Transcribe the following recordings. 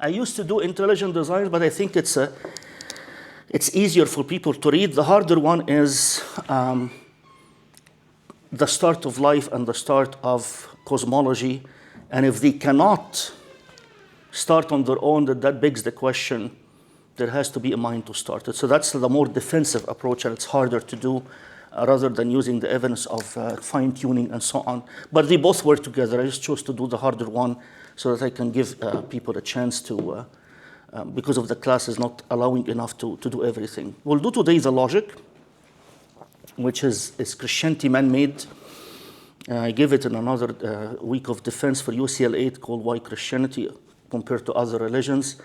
I used to do intelligent design, but I think it's easier for people to read. The harder one is the start of life and the start of cosmology. And if they cannot start on their own, that begs the question, there has to be a mind to start it. So that's the more defensive approach, and it's harder to do rather than using the evidence of fine-tuning and so on. But they both work together. I just chose to do the harder one so that I can give people a chance to, because of the class is not allowing enough to do everything. We'll do today the logic, which is Christianity man-made. I gave it in another week of defense for UCL8 called Why Christianity Compared to Other Religions,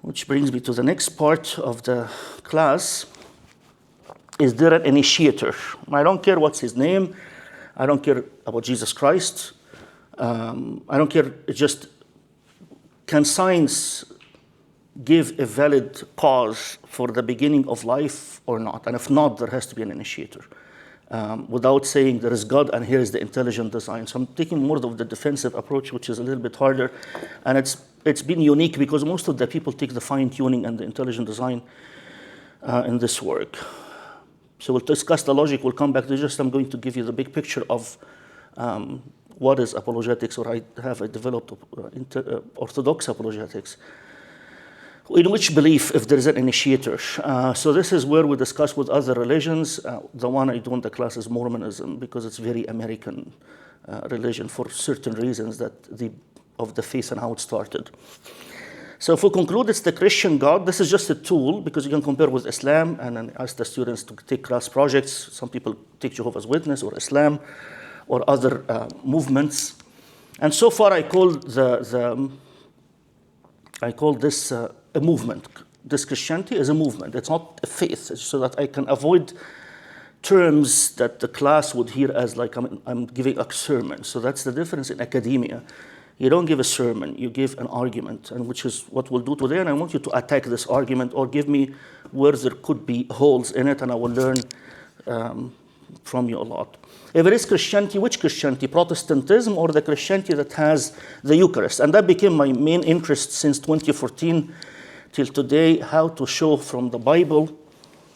which brings me to the next part of the class. Is there an initiator? I don't care what's his name. I don't care about Jesus Christ. I don't care, it's just, can science give a valid cause for the beginning of life or not? And if not, there has to be an initiator. Without saying there is God and here is the intelligent design. So I'm taking more of the defensive approach, which is a little bit harder. And it's been unique because most of the people take the fine-tuning and the intelligent design in this work. So we'll discuss the logic, we'll come back to just, I'm going to give you the big picture of what is apologetics, or I developed orthodox apologetics. In which belief, if there is an initiator. So this is where we discuss with other religions. The one I do in the class is Mormonism, because it's very American religion for certain reasons of the faith and how it started. So if we conclude it's the Christian God, this is just a tool, because you can compare with Islam, and then ask the students to take class projects. Some people take Jehovah's Witness or Islam or other movements. And so far I call this a movement. This Christianity is a movement. It's not a faith, so that I can avoid terms that the class would hear as like I'm giving a sermon. So that's the difference in academia. You don't give a sermon, you give an argument, and which is what we'll do today. And I want you to attack this argument or give me where there could be holes in it, and I will learn from you a lot. If it is Christianity, which Christianity? Protestantism or the Christianity that has the Eucharist? And that became my main interest since 2014 till today, how to show from the Bible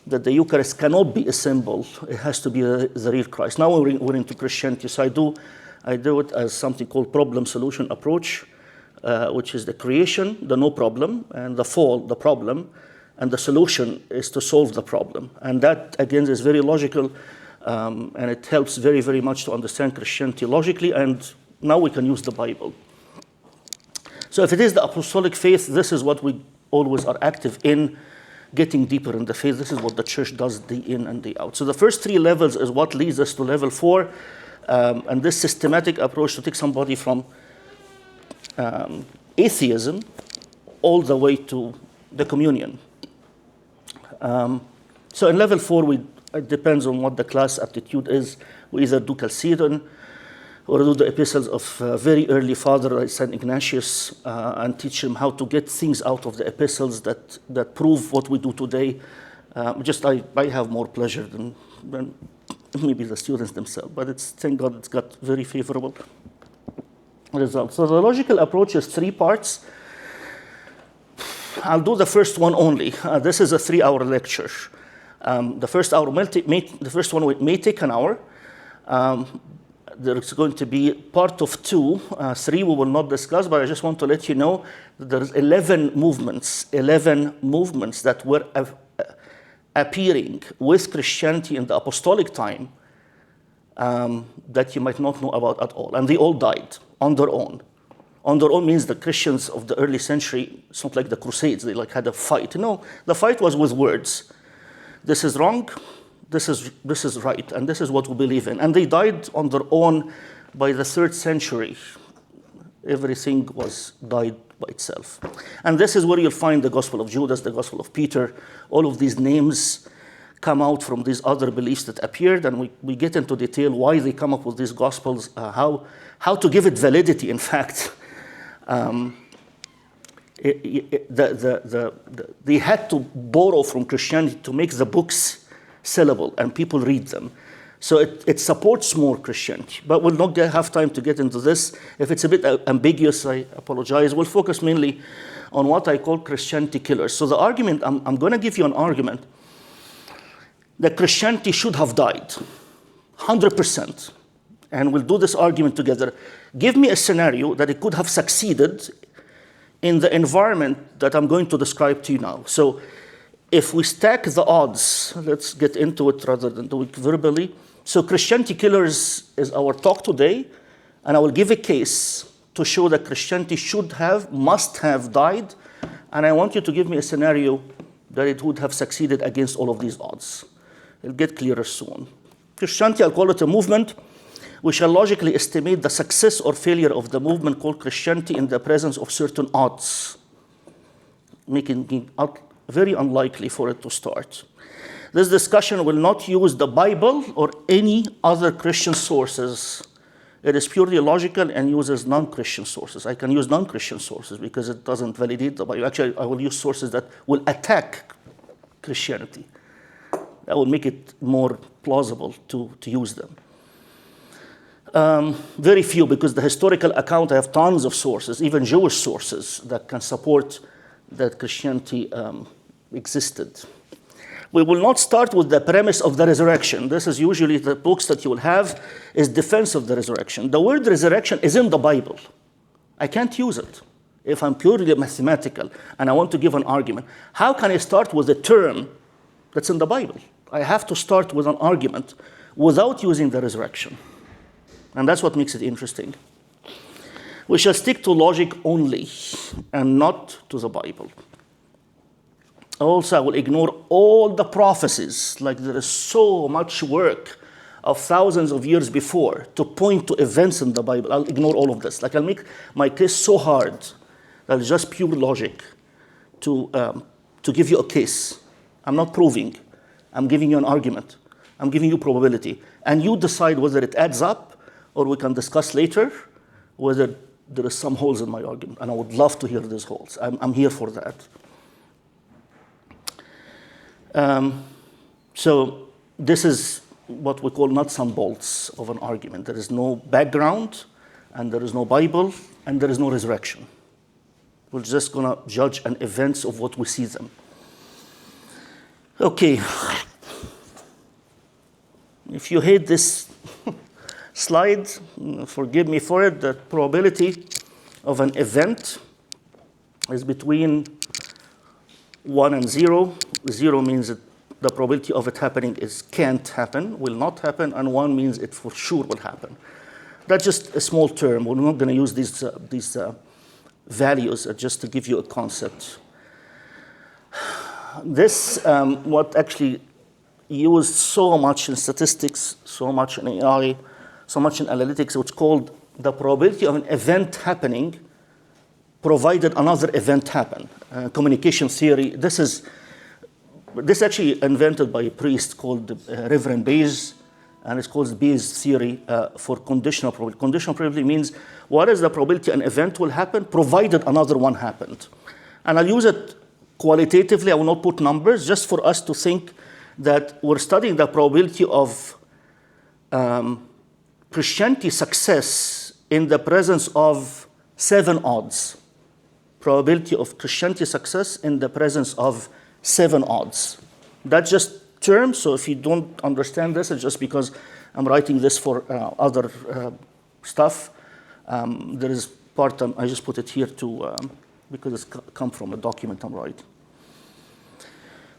that the Eucharist cannot be a symbol. It has to be the real Christ. Now we're into Christianity, so I do it as something called problem-solution approach, which is the creation, the no problem, and the fall, the problem, and the solution is to solve the problem. And that, again, is very logical, and it helps very, very much to understand Christianity logically, and now we can use the Bible. So if it is the apostolic faith, this is what we always are active in, getting deeper in the faith. This is what the church does day in and day out. So the first 3 levels is what leads us to level 4, and this systematic approach to take somebody from atheism all the way to the communion. So in level 4, it depends on what the class aptitude is. We either do Chalcedon or do the epistles of very early father like St. Ignatius and teach them how to get things out of the epistles that prove what we do today. I have more pleasure than maybe the students themselves, but thank God it's got very favorable results. So the logical approach is 3 parts. I'll do the first one only. This is a 3-hour lecture. The first one may take an hour. There's going to be part of 2. 3 we will not discuss, but I just want to let you know that there's 11 movements that were appearing with Christianity in the apostolic time that you might not know about at all. And they all died on their own. On their own means the Christians of the early century, it's not like the Crusades, they had a fight. No, the fight was with words. This is wrong, this is right, and this is what we believe in. And they died on their own by the 3rd century. Everything died by itself. And this is where you'll find the Gospel of Judas, the Gospel of Peter. All of these names come out from these other beliefs that appeared, and we get into detail why they come up with these Gospels, how to give it validity, in fact. They had to borrow from Christianity to make the books sellable and people read them. So it supports more Christianity. But we'll not have time to get into this. If it's a bit ambiguous, I apologize. We'll focus mainly on what I call Christianity killers. So the argument, I'm going to give you an argument that Christianity should have died, 100%. And we'll do this argument together. Give me a scenario that it could have succeeded in the environment that I'm going to describe to you now. So if we stack the odds, let's get into it rather than do it verbally. So Christianity killers is our talk today, and I will give a case to show that Christianity must have died, and I want you to give me a scenario that it would have succeeded against all of these odds. It'll get clearer soon. Christianity, I'll call it a movement. We shall logically estimate the success or failure of the movement called Christianity in the presence of certain odds, making it very unlikely for it to start. This discussion will not use the Bible or any other Christian sources. It is purely logical and uses non-Christian sources. I can use non-Christian sources because it doesn't validate the Bible. Actually, I will use sources that will attack Christianity. That will make it more plausible to use them. Very few, because the historical account, I have tons of sources, even Jewish sources, that can support that Christianity existed. We will not start with the premise of the resurrection. This is usually the books that you will have is defense of the resurrection. The word resurrection is in the Bible. I can't use it if I'm purely mathematical and I want to give an argument. How can I start with a term that's in the Bible? I have to start with an argument without using the resurrection. And that's what makes it interesting. We shall stick to logic only and not to the Bible. Also, I will ignore all the prophecies, like there is so much work of thousands of years before to point to events in the Bible. I'll ignore all of this. Like I'll make my case so hard that it's just pure logic to give you a case. I'm not proving. I'm giving you an argument. I'm giving you probability. And you decide whether it adds up, or we can discuss later whether there is some holes in my argument. And I would love to hear these holes. I'm here for that. So this is what we call nuts and bolts of an argument. There is no background, and there is no Bible, and there is no resurrection. We're just going to judge an events of what we see them. Okay. If you hate this slide, forgive me for it. The probability of an event is between 1 and 0. 0 means that the probability of it happening is can't happen, will not happen, and 1 means it for sure will happen. That's just a small term. We're not going to use these values just to give you a concept. This, what actually used so much in statistics, so much in AI, so much in analytics, it's called the probability of an event happening provided another event happen. Communication theory. This actually invented by a priest called Reverend Bayes, and it's called Bayes' theory for conditional probability. Conditional probability means what is the probability an event will happen provided another one happened. And I'll use it qualitatively. I will not put numbers, just for us to think that we're studying the probability of Christianity success in the presence of 7 odds. Probability of Christianity success in the presence of 7 odds. That's just terms, so if you don't understand this, it's just because I'm writing this for other stuff. There is part, I just put it here to, because it's come from a document I'm writing.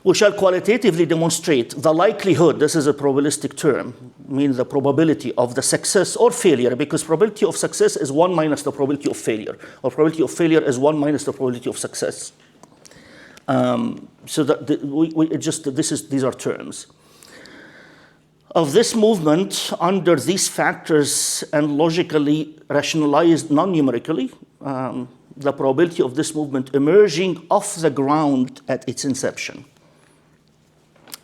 We shall qualitatively demonstrate the likelihood, this is a probabilistic term, means the probability of the success or failure, because probability of success is 1 minus the probability of failure, or probability of failure is 1 minus the probability of success. So that these are terms. Of this movement, under these factors and logically rationalized non-numerically, the probability of this movement emerging off the ground at its inception.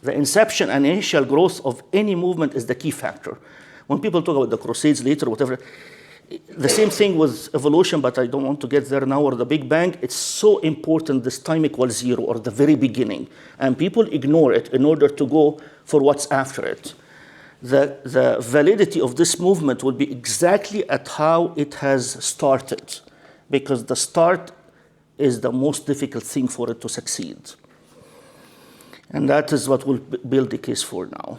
The inception and initial growth of any movement is the key factor. When people talk about the Crusades later, whatever, the same thing with evolution, but I don't want to get there now, or the Big Bang. It's so important, this time equals 0, or the very beginning. And people ignore it in order to go for what's after it. the validity of this movement will be exactly at how it has started, because the start is the most difficult thing for it to succeed. And that is what we'll build the case for now.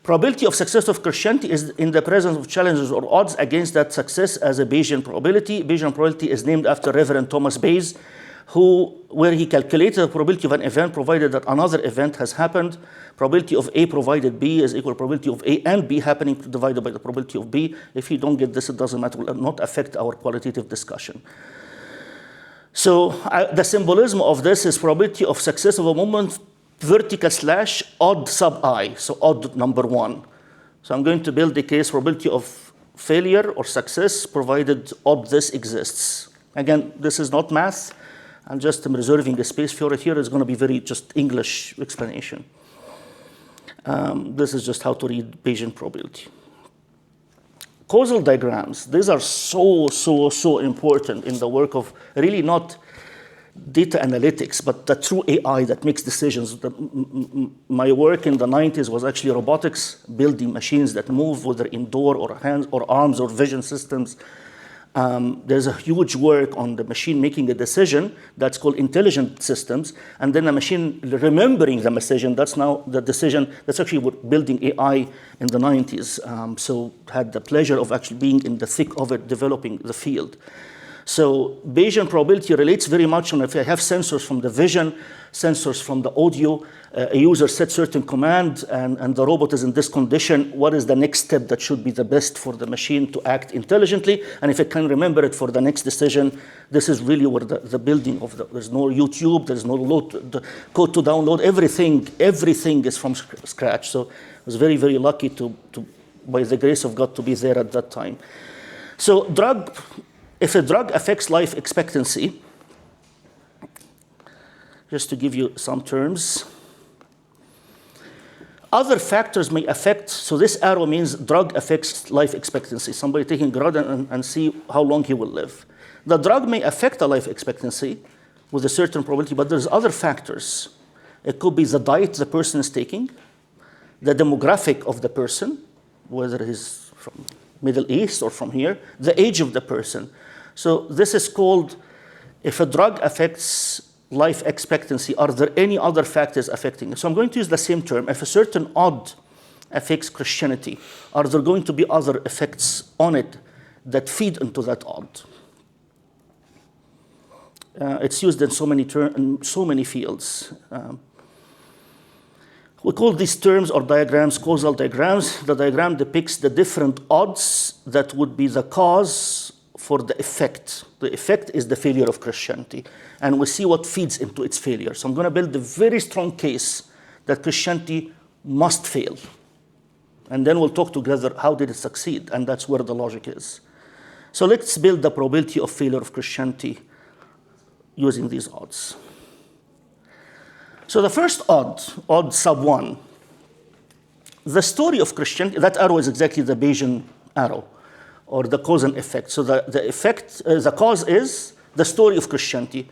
Probability of success of Christianity is in the presence of challenges or odds against that success as a Bayesian probability. Bayesian probability is named after Reverend Thomas Bayes, where he calculated the probability of an event provided that another event has happened. Probability of A provided B is equal to probability of A and B happening divided by the probability of B. If you don't get this, it doesn't matter. It will not affect our qualitative discussion. So the symbolism of this is probability of success of a movement vertical / odd sub I, so odd number 1. So I'm going to build the case probability of failure or success provided odd this exists. Again, this is not math. I'm just reserving a space for it here. It's going to be very just English explanation. This is just how to read Bayesian probability. Causal diagrams, these are so important in the work of really not data analytics, but the true AI that makes decisions. My work in the 90s was actually robotics, building machines that move, whether indoor or hands or arms or vision systems. There's a huge work on the machine making a decision that's called intelligent systems, and then a machine remembering the decision. That's now the decision. That's actually building AI in the 90s. So had the pleasure of actually being in the thick of it, developing the field. So Bayesian probability relates very much on if I have sensors from the vision, sensors from the audio, a user sets certain command, and the robot is in this condition, what is the next step that should be the best for the machine to act intelligently? And if it can remember it for the next decision, this is really where the building of there's no YouTube, there's no code to download, everything is from scratch. So I was very, very lucky to, by the grace of God, to be there at that time. So if a drug affects life expectancy, just to give you some terms, other factors may affect, so this arrow means drug affects life expectancy. Somebody taking drug and see how long he will live. The drug may affect the life expectancy with a certain probability, but there's other factors. It could be the diet the person is taking, the demographic of the person, whether he's from Middle East or from here, the age of the person. So this is called, if a drug affects life expectancy, are there any other factors affecting it? So I'm going to use the same term. If a certain odd affects Christianity, are there going to be other effects on it that feed into that odd? It's used in so many fields. We call these terms or diagrams causal diagrams. The diagram depicts the different odds that would be the cause for the effect. The effect is the failure of Christianity. And we see what feeds into its failure. So I'm going to build a very strong case that Christianity must fail. And then we'll talk together how did it succeed, and that's where the logic is. So let's build the probability of failure of Christianity using these odds. So the first odd sub 1, the story of Christianity, that arrow is exactly the Bayesian arrow, or the cause and effect. So the cause is the story of Christianity.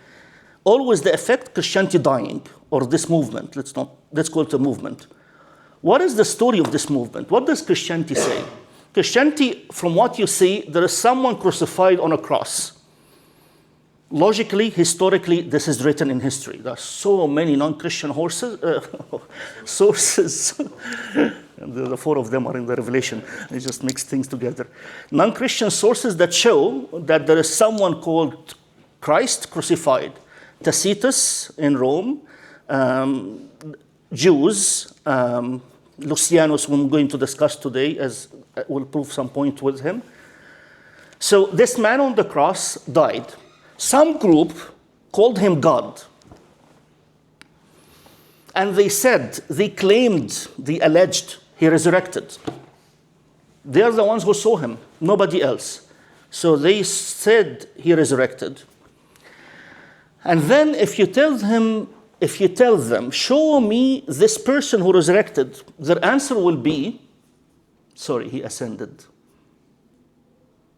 Always the effect, Christianity dying, or this movement. Let's call it a movement. What is the story of this movement? What does Christianity say? Christianity, from what you see, there is someone crucified on a cross. Logically, historically, this is written in history. There are so many non-Christian sources. And the 4 of them are in the Revelation. They just mix things together. Non-Christian sources that show that there is someone called Christ crucified. Tacitus in Rome, Jews, Lucianus, whom I'm going to discuss today, as we'll prove some point with him. So this man on the cross died. Some group called him God. And they claimed, they alleged he resurrected. They are the ones who saw him, nobody else. So they said he resurrected. And then if you tell them, show me this person who resurrected, their answer will be, sorry, he ascended.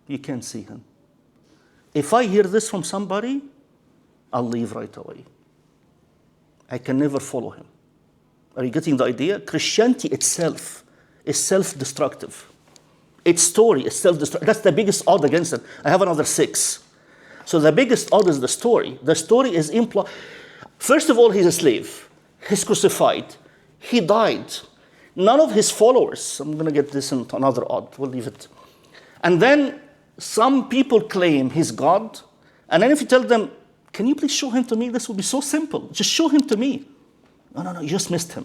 You can't see him. If I hear this from somebody, I'll leave right away. I can never follow him. Are you getting the idea? Christianity itself is self-destructive. Its story is self-destructive. That's the biggest odd against it. I have another 6. So the biggest odd is the story. The story is first of all, he's a slave. He's crucified. He died. None of his followers, I'm going to get this into another odd, we'll leave it. And then some people claim he's God. And then if you tell them, can you please show him to me? This would be so simple. Just show him to me. No, you just missed him.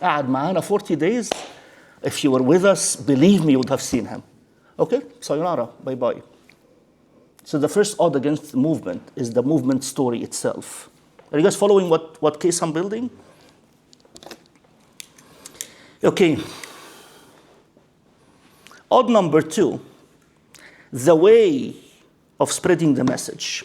قعد معانا 40 days. If you were with us, believe me, you would have seen him. Okay, sayonara, bye-bye. So the first odd against the movement is the movement story itself. Are you guys following what case I'm building? Okay. Odd number 2, the way of spreading the message.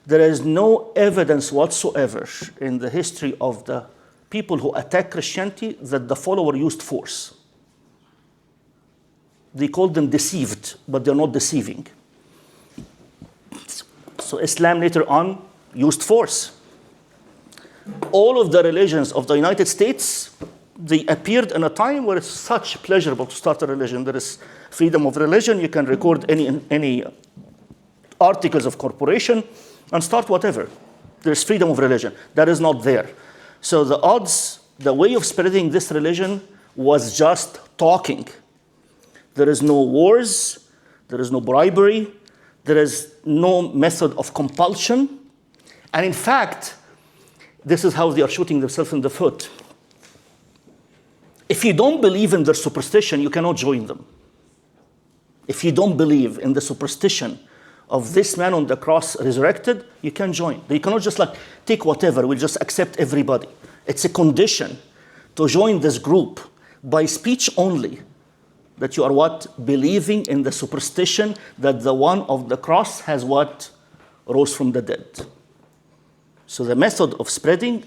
There is no evidence whatsoever in the history of the people who attack Christianity that the follower used force. They call them deceived, but they're not deceiving. So Islam later on used force. All of the religions of the United States, they appeared in a time where it's such pleasurable to start a religion. There is freedom of religion. You can record any articles of corporation and start whatever. There's freedom of religion. That is not there. So the way of spreading this religion was just talking. There is no wars. There is no bribery. There is no method of compulsion. And in fact, this is how they are shooting themselves in the foot. If you don't believe in their superstition, you cannot join them. If you don't believe in the superstition of this man on the cross resurrected, you can't join. You cannot just take whatever, we'll just accept everybody. It's a condition to join this group by speech only, that you are believing in the superstition that the one of the cross has rose from the dead. So the method of spreading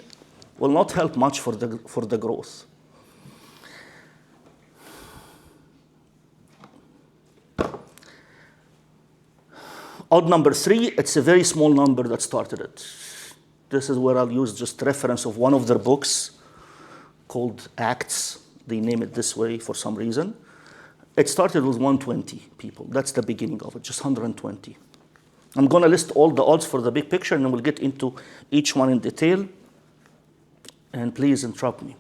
will not help much for the growth. Odd number 3, it's a very small number that started it. This is where I'll use just reference of one of their books called Acts. They name it this way for some reason. It started with 120 people. That's the beginning of it, just 120. I'm going to list all the odds for the big picture, and then we'll get into each one in detail. And please interrupt me.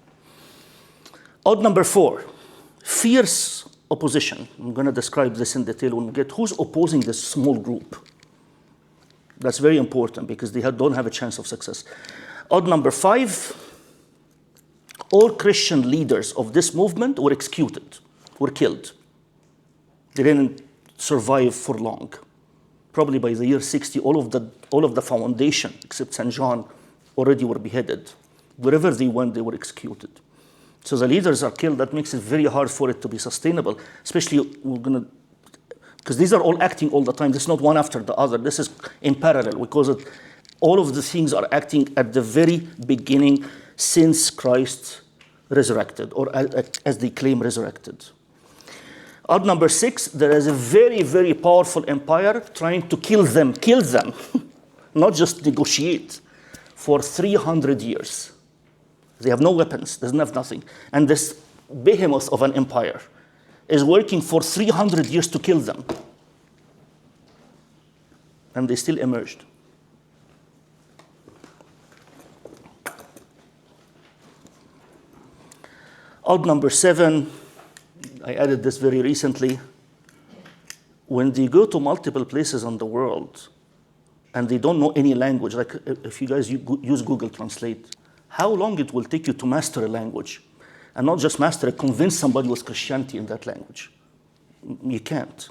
Odd number 4, fierce opposition. I'm going to describe this in detail when we get who's opposing this small group. That's very important because they don't have a chance of success. Odd number 5, all Christian leaders of this movement were executed, were killed. They didn't survive for long. Probably by the year 60, all of the foundation, except St. John, already were beheaded. Wherever they went, they were executed. So the leaders are killed. That makes it very hard for it to be sustainable, especially because these are all acting all the time. This is not one after the other. This is in parallel because all of the things are acting at the very beginning since Christ resurrected, or as they claim resurrected. Odd number 6, there is a very, very powerful empire trying to kill them, not just negotiate, for 300 years. They have no weapons, doesn't have nothing. And this behemoth of an empire is working for 300 years to kill them. And they still emerged. Odd number 7, I added this very recently. When they go to multiple places in the world and they don't know any language, like if you guys use Google Translate, how long it will take you to master a language, and not just master it, convince somebody with Christianity in that language. You can't.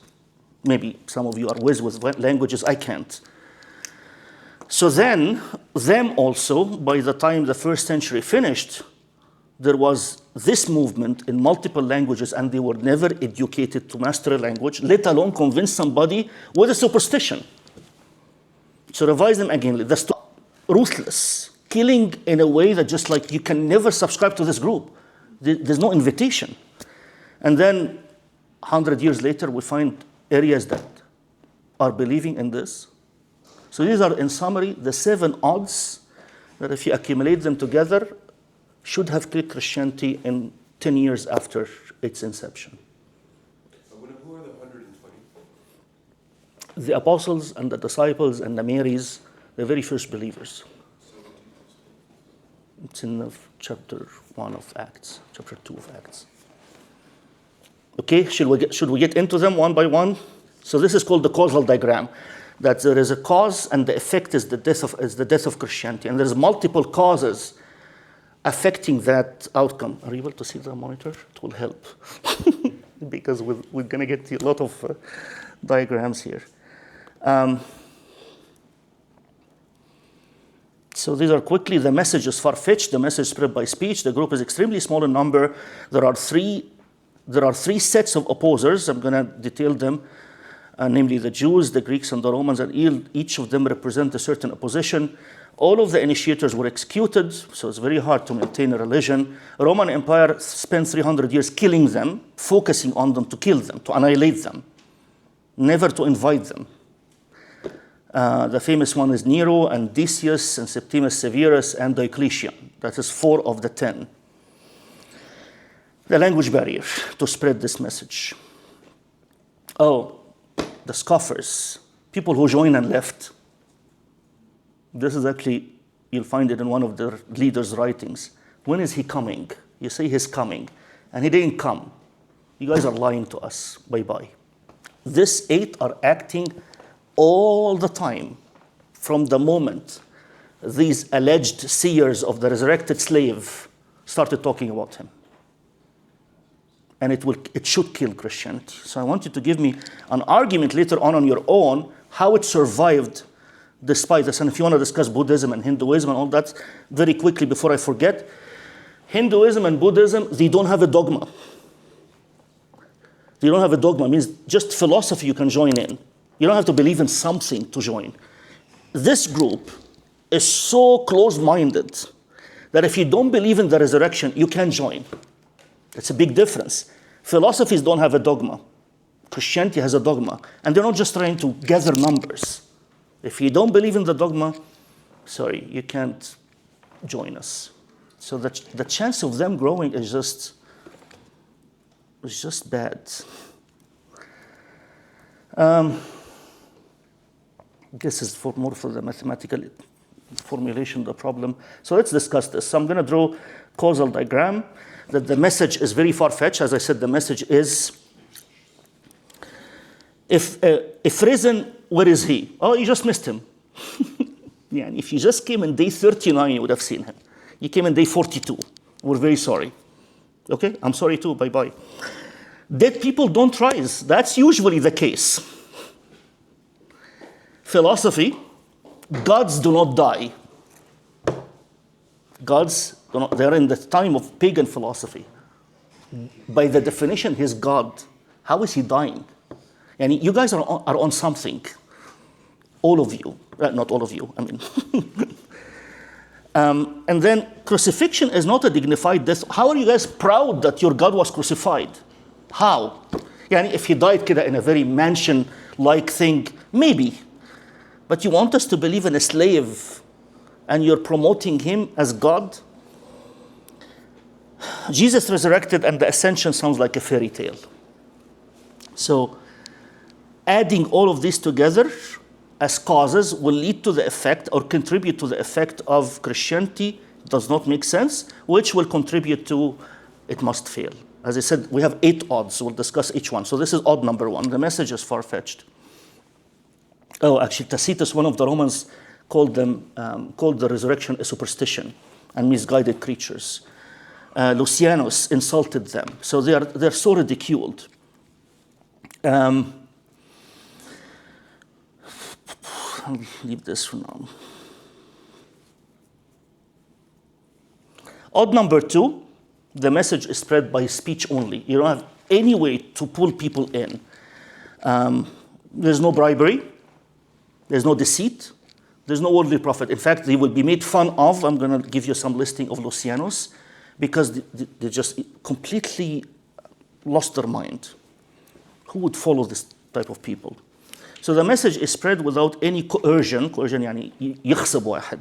Maybe some of you are whiz with languages, I can't. So then, them also, by the time the first century finished, there was this movement in multiple languages, and they were never educated to master a language, let alone convince somebody with a superstition. So revise them again. Ruthless. Killing in a way that just you can never subscribe to this group. There's no invitation. And then 100 years later, we find areas that are believing in this. So these are, in summary, the 7 odds that if you accumulate them together, should have killed Christianity in 10 years after its inception. Who are the 120? The apostles and the disciples and the Marys, the very first believers. It's in the chapter 1 of Acts, chapter 2 of Acts. Okay, should we get into them one by one? So this is called the causal diagram, that there is a cause and the effect is the death of Christianity. And there's multiple causes affecting that outcome. Are you able to see the monitor? It will help. Because we're going to get a lot of diagrams here. So these are quickly, the message is far-fetched, the message spread by speech, the group is extremely small in number. There are three sets of opposers. I'm going to detail them, namely the Jews, the Greeks, and the Romans, and each of them represent a certain opposition. All of the initiators were executed, so it's very hard to maintain a religion. The Roman Empire spent 300 years killing them, focusing on them to kill them, to annihilate them, never to invite them. The famous one is Nero and Decius and Septimus Severus and Diocletian. That is 4 of the 10. The language barrier to spread this message. Oh, the scoffers, people who joined and left. This is actually, you'll find it in one of the leaders' writings. When is he coming? You say he's coming, and he didn't come. You guys are lying to us. Bye-bye. These 8 are acting all the time from the moment these alleged seers of the resurrected slave started talking about him. And it should kill Christianity. So I want you to give me an argument later on your own, how it survived despite this. And if you want to discuss Buddhism and Hinduism and all that, very quickly before I forget, Hinduism and Buddhism, they don't have a dogma. They don't have a dogma. It means just philosophy you can join in. You don't have to believe in something to join. This group is so close-minded that if you don't believe in the resurrection, you can join. It's a big difference. Philosophies don't have a dogma. Christianity has a dogma. And they're not just trying to gather numbers. If you don't believe in the dogma, sorry, you can't join us. So the chance of them growing is just bad. This is more for the mathematical formulation of the problem. So let's discuss this. So I'm going to draw causal diagram. That the message is very far-fetched. As I said, the message is, if risen, where is he? Oh, you just missed him. Yeah, if you just came in day 39, you would have seen him. You came in day 42. We're very sorry. Okay, I'm sorry too, bye-bye. Dead people don't rise. That's usually the case. Philosophy, gods do not die. Gods, they're in the time of pagan philosophy. By the definition, he's God. How is he dying? And you guys are on something. All of you. Not all of you, I mean. And then crucifixion is not a dignified death. How are you guys proud that your God was crucified? How? Yani if he died in a very mansion-like thing, maybe. But you want us to believe in a slave and you're promoting him as God? Jesus resurrected and the ascension sounds like a fairy tale. So adding all of this together as causes will lead to the effect or contribute to the effect of Christianity does not make sense, which will contribute to it must fail. As I said, we have 8 odds. We'll discuss each one. So this is odd number 1. The message is far-fetched. Oh, actually, Tacitus, one of the Romans, called the resurrection a superstition and misguided creatures. Lucianus insulted them. So they're so ridiculed. I'll leave this for now. Odd number 2, the message is spread by speech only. You don't have any way to pull people in. There's no bribery. There's no deceit. There's no worldly profit. In fact, they will be made fun of. I'm going to give you some listing of Lucianus because they just completely lost their mind. Who would follow this type of people? So the message is spread without any coercion. Coercion يعني يغصب واحد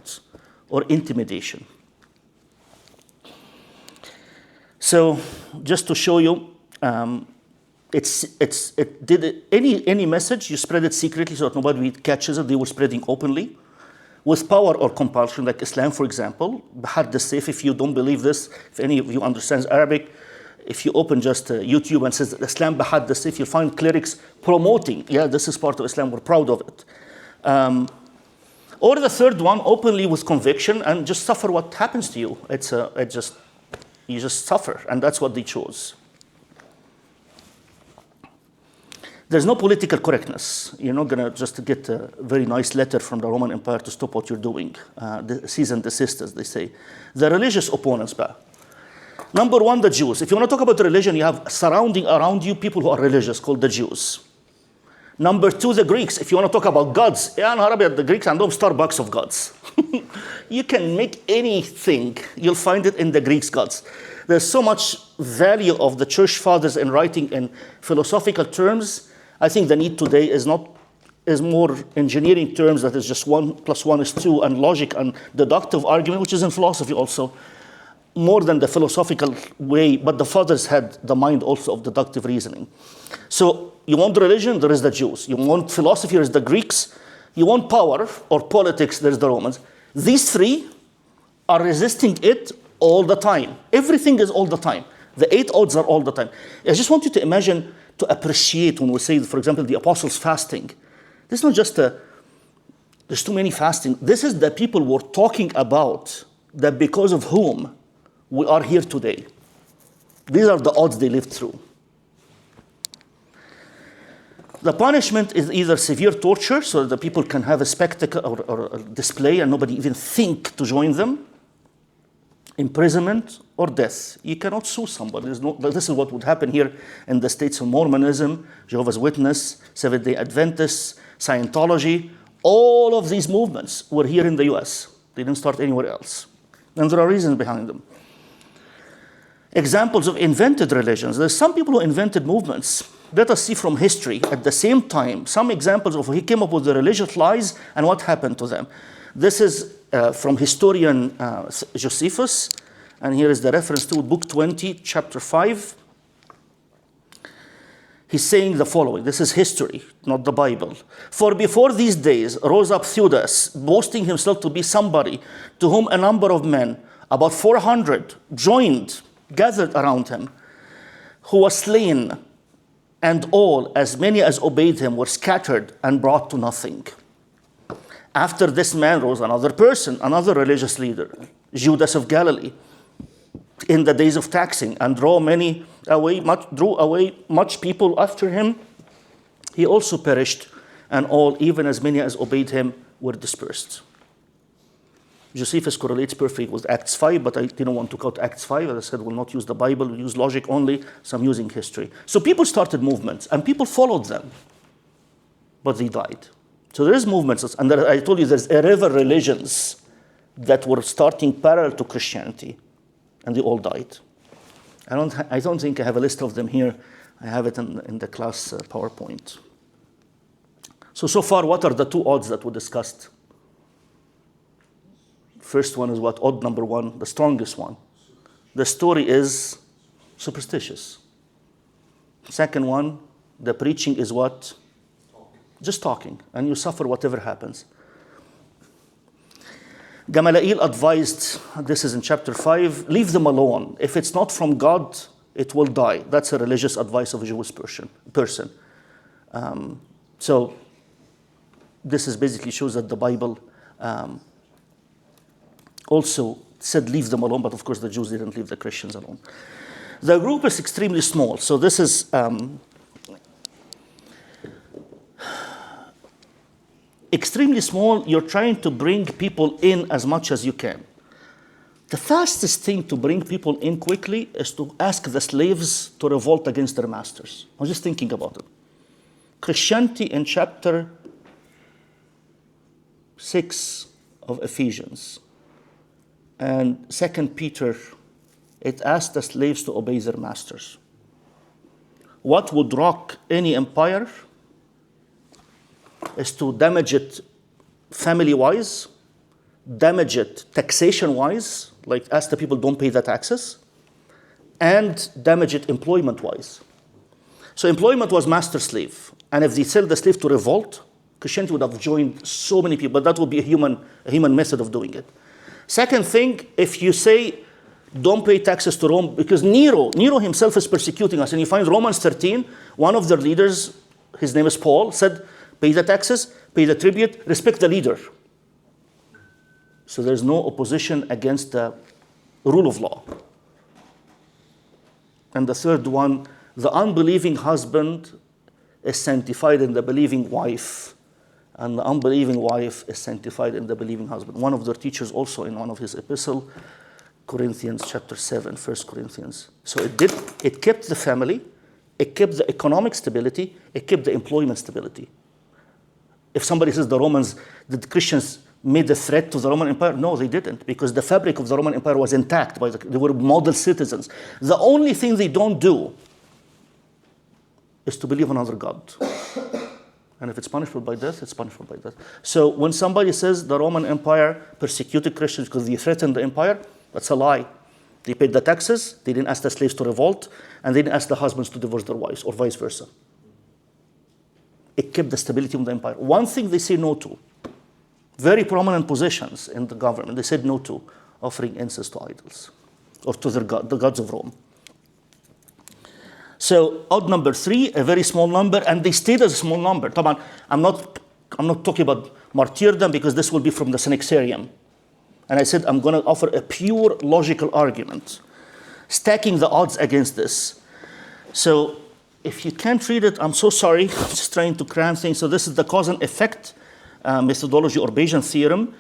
or intimidation. So just to show you, any message, you spread it secretly so that nobody catches it. They were spreading openly with power or compulsion, like Islam, for example. Bahad the Saif, if you don't believe this, if any of you understands Arabic, if you open just YouTube and says Islam Bahad the Saif, you'll find clerics promoting, yeah, this is part of Islam, we're proud of it. Or the third one, openly with conviction and just suffer what happens to you. You just suffer, and that's what they chose. There's no political correctness. You're not going to just get a very nice letter from the Roman Empire to stop what you're doing. Cease and desist, as they say. The religious opponents, number one, the Jews. If you want to talk about religion, you have surrounding around you people who are religious, called the Jews. Number two, the Greeks. If you want to talk about gods, the Greeks and Starbucks of gods. You can make anything. You'll find it in the Greeks' gods. There's so much value of the church fathers in writing in philosophical terms. I think the need today is more engineering terms, that is just 1 + 1 is 2, and logic and deductive argument, which is in philosophy also, more than the philosophical way. But the fathers had the mind also of deductive reasoning. So you want religion, there is the Jews. You want philosophy, there is the Greeks. You want power or politics, there's the Romans. These three are resisting it all the time. Everything is all the time. The 8 odds are all the time. I just want you to imagine, to appreciate when we say, for example, the apostles fasting. This is not just there's too many fasting. This is the people we're talking about, that because of whom we are here today. These are the odds they lived through. The punishment is either severe torture, so that the people can have a spectacle or a display and nobody even think to join them, imprisonment, or death. You cannot sue somebody. This is what would happen here in the States of Mormonism, Jehovah's Witness, Seventh-day Adventists, Scientology. All of these movements were here in the US. They didn't start anywhere else. And there are reasons behind them. Examples of invented religions. There's some people who invented movements. Let us see from history at the same time some examples of he came up with the religious lies and what happened to them. This is from historian Josephus, and here is the reference to Book 20, Chapter 5. He's saying the following. This is history, not the Bible. For before these days rose up Theudas, boasting himself to be somebody, to whom a number of men, about 400, gathered around him, who was slain, and all, as many as obeyed him, were scattered and brought to nothing. After this man rose another person, another religious leader, Judas of Galilee, in the days of taxing, and drew away much people after him. He also perished, and all, even as many as obeyed him, were dispersed. Josephus correlates perfectly with Acts 5, but I didn't want to quote Acts 5. As I said, we'll not use the Bible, we'll use logic only, so I'm using history. So people started movements, and people followed them, but they died. So there is movements, and I told you there's river religions that were starting parallel to Christianity, and they all died. I don't think I have a list of them here. I have it in the class PowerPoint. So far, what are the 2 odds that we discussed? First one is what? Odd number 1, the strongest one. The story is superstitious. Second one, the preaching is what? Just talking, and you suffer whatever happens. Gamaliel advised, this is in chapter 5, leave them alone. If it's not from God, it will die. That's a religious advice of a Jewish person. So this is basically shows that the Bible also said leave them alone, but of course the Jews didn't leave the Christians alone. The group is extremely small. So this is extremely small. You're trying to bring people in as much as you can. The fastest thing to bring people in quickly is to ask the slaves to revolt against their masters. I was just thinking about it. Christianity in chapter 6 of Ephesians and 2 Peter, it asked the slaves to obey their masters. What would rock any empire is to damage it family-wise, damage it taxation-wise, like ask the people don't pay the taxes, and damage it employment-wise. So employment was master-slave. And if they sell the slave to revolt, Christianity would have joined so many people, but that would be a human method of doing it. Second thing, if you say, don't pay taxes to Rome, because Nero himself is persecuting us. And you find Romans 13, one of their leaders, his name is Paul, said, pay the taxes, pay the tribute, respect the leader. So there's no opposition against the rule of law. And the third one, the unbelieving husband is sanctified in the believing wife, and the unbelieving wife is sanctified in the believing husband. One of their teachers also in one of his epistle, Corinthians chapter 7, 1 Corinthians. So it kept the family, it kept the economic stability, it kept the employment stability. If somebody says the Christians made a threat to the Roman Empire, no, they didn't, because the fabric of the Roman Empire was intact. They were model citizens. The only thing they don't do is to believe another God. And if it's punishable by death, it's punishable by death. So when somebody says the Roman Empire persecuted Christians because they threatened the empire, that's a lie. They paid the taxes, they didn't ask the slaves to revolt, and they didn't ask the husbands to divorce their wives, or vice versa. It kept the stability of the empire. One thing they say no to, very prominent positions in the government, they said no to offering incense to idols, or to the gods of Rome. So odd number 3, a very small number, and they stayed as a small number. I'm not talking about martyrdom, because this will be from the Synaxarium. And I said I'm going to offer a pure logical argument, stacking the odds against this. So if you can't read it, I'm so sorry. I'm just trying to cram things. So this is the cause and effect methodology, or Bayesian theorem.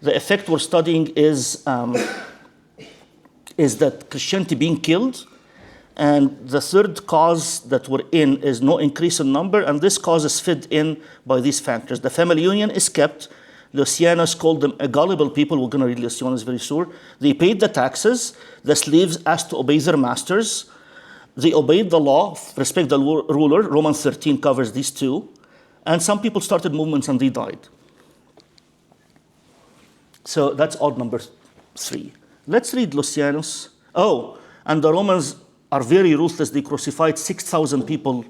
The effect we're studying is that Christianity being killed. And the third cause that we're in is no increase in number, and this cause is fed in by these factors. The family union is kept. Lucianus called them a gullible people. We're going to read Lucianus very soon. They paid the taxes. The slaves asked to obey their masters. They obeyed the law, respect the ruler. Romans 13 covers these two. And some people started movements and they died. So that's odd number 3. Let's read Lucianus. Oh, and the Romans are very ruthless. They crucified 6,000 people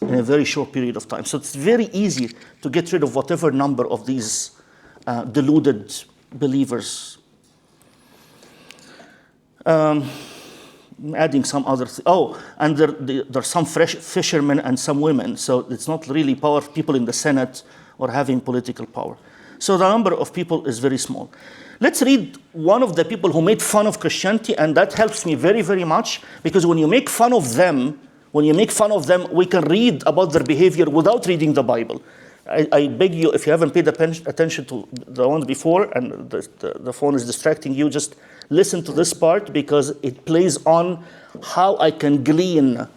in a very short period of time. So it's very easy to get rid of whatever number of these deluded believers. Adding some other and there's some fresh fishermen and some women. So it's not really people in the Senate or having political power. So the number of people is very small. Let's read one of the people who made fun of Christianity, and that helps me very, very much, because when you make fun of them, we can read about their behavior without reading the Bible. I beg you, if you haven't paid attention to the one before and the phone is distracting you, just listen to this part, because it plays on how I can glean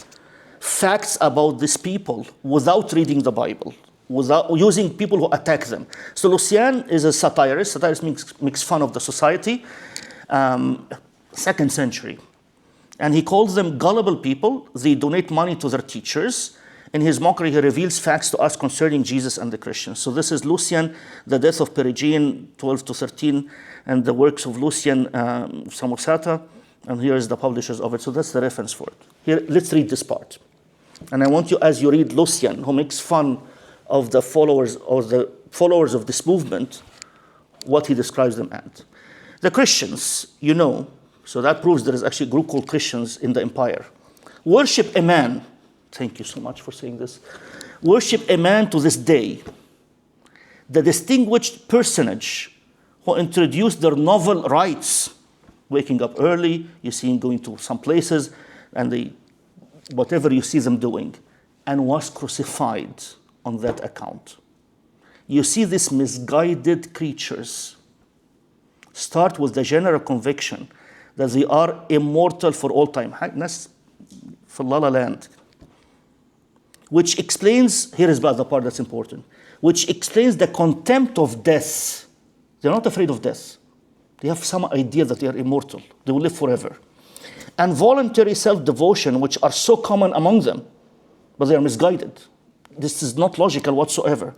facts about these people without reading the Bible, without using people who attack them. So Lucian is a satirist. Satirist makes fun of the society, 2nd century. And he calls them gullible people. They donate money to their teachers. In his mockery, he reveals facts to us concerning Jesus and the Christians. So this is Lucian, the death of Perigean, 12 to 13, and the works of Lucian Samosata. And here is the publishers of it. So that's the reference for it. Here, let's read this part. And I want you, as you read Lucian, who makes fun of the followers of this movement, what he describes them as. The Christians, so that proves there is actually a group called Christians in the empire, worship a man. Thank you so much for saying this. Worship a man to this day, the distinguished personage who introduced their novel rites, waking up early, you see him going to some places, and whatever you see them doing, and was crucified on that account. You see these misguided creatures start with the general conviction that they are immortal for all time. For La La Land. Which explains, here is the part that's important, which explains the contempt of death. They're not afraid of death. They have some idea that they are immortal. They will live forever. And voluntary self-devotion, which are so common among them, but they are misguided. This is not logical whatsoever.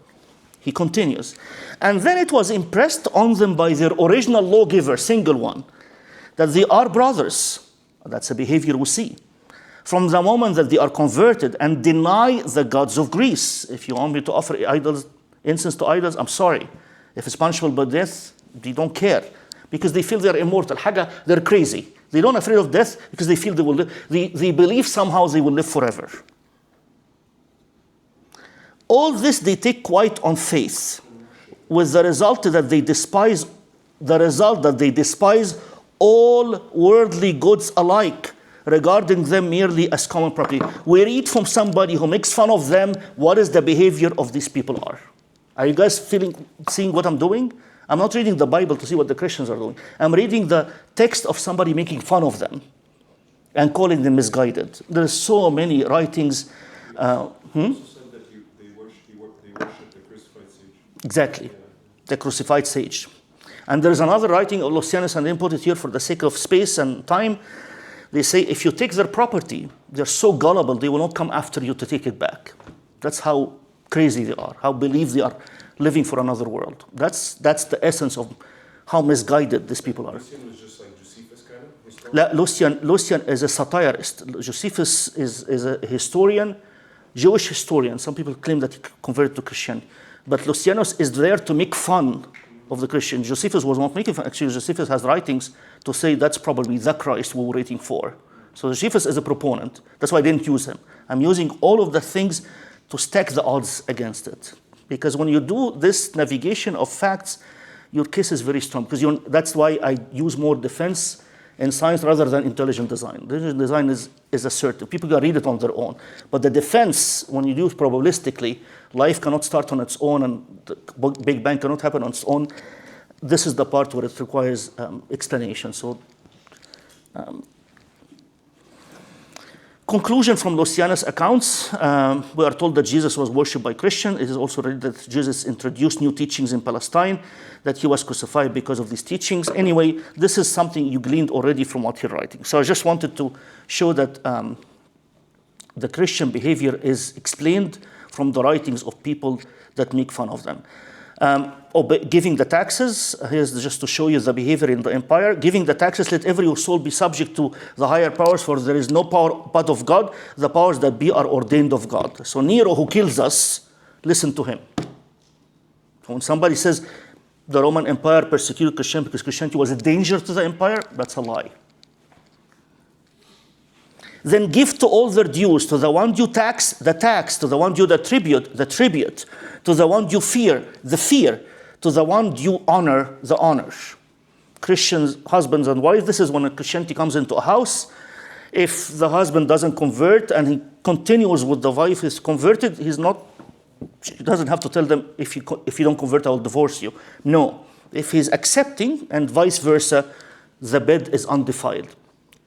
He continues. And then it was impressed on them by their original lawgiver, single one, that they are brothers. That's a behavior we see. From the moment that they are converted and deny the gods of Greece. If you want me to offer incense to idols, I'm sorry. If it's punishable by death, they don't care. Because they feel they're immortal. They're crazy. They don't afraid of death because they feel they will live. They believe somehow they will live forever. All this they take quite on faith, with the result that they despise all worldly goods alike, regarding them merely as common property. We read from somebody who makes fun of them what is the behavior of these people are. Are you guys seeing what I'm doing? I'm not reading the Bible to see what the Christians are doing. I'm reading the text of somebody making fun of them and calling them misguided. There's so many writings. Also said that they worship the crucified sage. Exactly, the crucified sage. And there's another writing of Lucianus, and I put it here for the sake of space and time. They say if you take their property, they're so gullible, they will not come after you to take it back. That's how crazy they are, how believe they are living for another world. That's the essence of how misguided these people are. Lucian was just like Josephus kind of? Lucian is a satirist. Josephus is a historian, Jewish historian. Some people claim that he converted to Christianity. But Lucianus is there to make fun of the Christian. Josephus was not making fun. Actually, Josephus has writings to say that's probably the Christ we were waiting for. So Josephus is a proponent. That's why I didn't use him. I'm using all of the things to stack the odds against it. Because when you do this navigation of facts, your case is very strong. Because that's why I use more defense in science rather than intelligent design. Intelligent design is assertive. People can read it on their own. But the defense, when you do it probabilistically, life cannot start on its own and the Big Bang cannot happen on its own. This is the part where it requires explanation. So, conclusion from Lucianus' accounts, we are told that Jesus was worshipped by Christians. It is also read that Jesus introduced new teachings in Palestine, that he was crucified because of these teachings. Anyway, this is something you gleaned already from what he's writing. So I just wanted to show that the Christian behavior is explained from the writings of people that make fun of them. Giving the taxes, here's just to show you the behavior in the empire. Giving the taxes, let every soul be subject to the higher powers, for there is no power but of God. The powers that be are ordained of God. So Nero, who kills us, listen to him. When somebody says the Roman Empire persecuted Christianity because Christianity was a danger to the empire, that's a lie. Then give to all their dues. To the one due tax, the tax. To the one due the tribute. To the one due fear, the fear. To the one due honor, the honor. Christians, husbands and wives, this is when a Christianity comes into a house. If the husband doesn't convert and he continues with the wife is converted, he doesn't have to tell them, if you don't convert, I will divorce you. No. If he's accepting and vice versa, the bed is undefiled.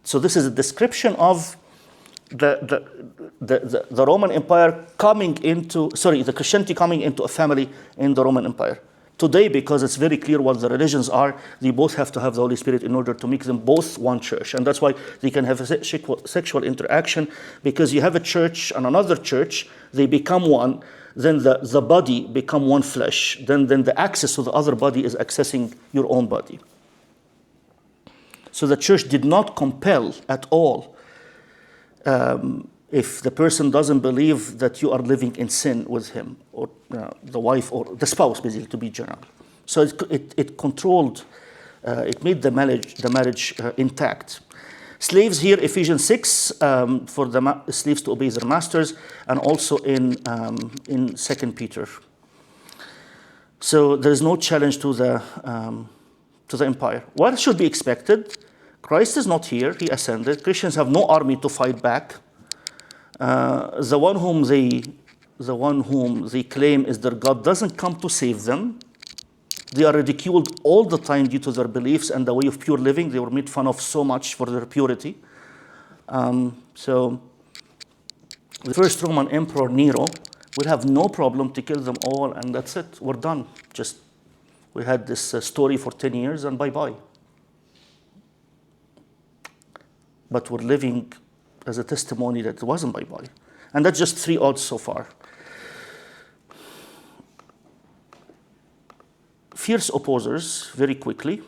So this is a description of the Roman Empire the Christianity coming into a family in the Roman Empire. Today, because it's very clear what the religions are, they both have to have the Holy Spirit in order to make them both one church. And that's why they can have a sexual interaction, because you have a church and another church, they become one, then the body become one flesh. Then the access to the other body is accessing your own body. So the church did not compel at all if the person doesn't believe that you are living in sin with him, or the wife or the spouse, basically, to be general. So it controlled, it made the marriage intact. Slaves here, Ephesians 6, for the slaves to obey their masters, and also in 2 Peter. So there is no challenge to the empire. What should be expected? Christ is not here, he ascended. Christians have no army to fight back. The one whom they claim is their God doesn't come to save them. They are ridiculed all the time due to their beliefs and the way of pure living. They were made fun of so much for their purity. So the first Roman Emperor Nero will have no problem to kill them all, and that's it. We're done. We had this story for 10 years, and bye-bye. But we're living as a testimony that it wasn't bye-bye. And that's just 3 odds so far. fierce opposers, very quickly.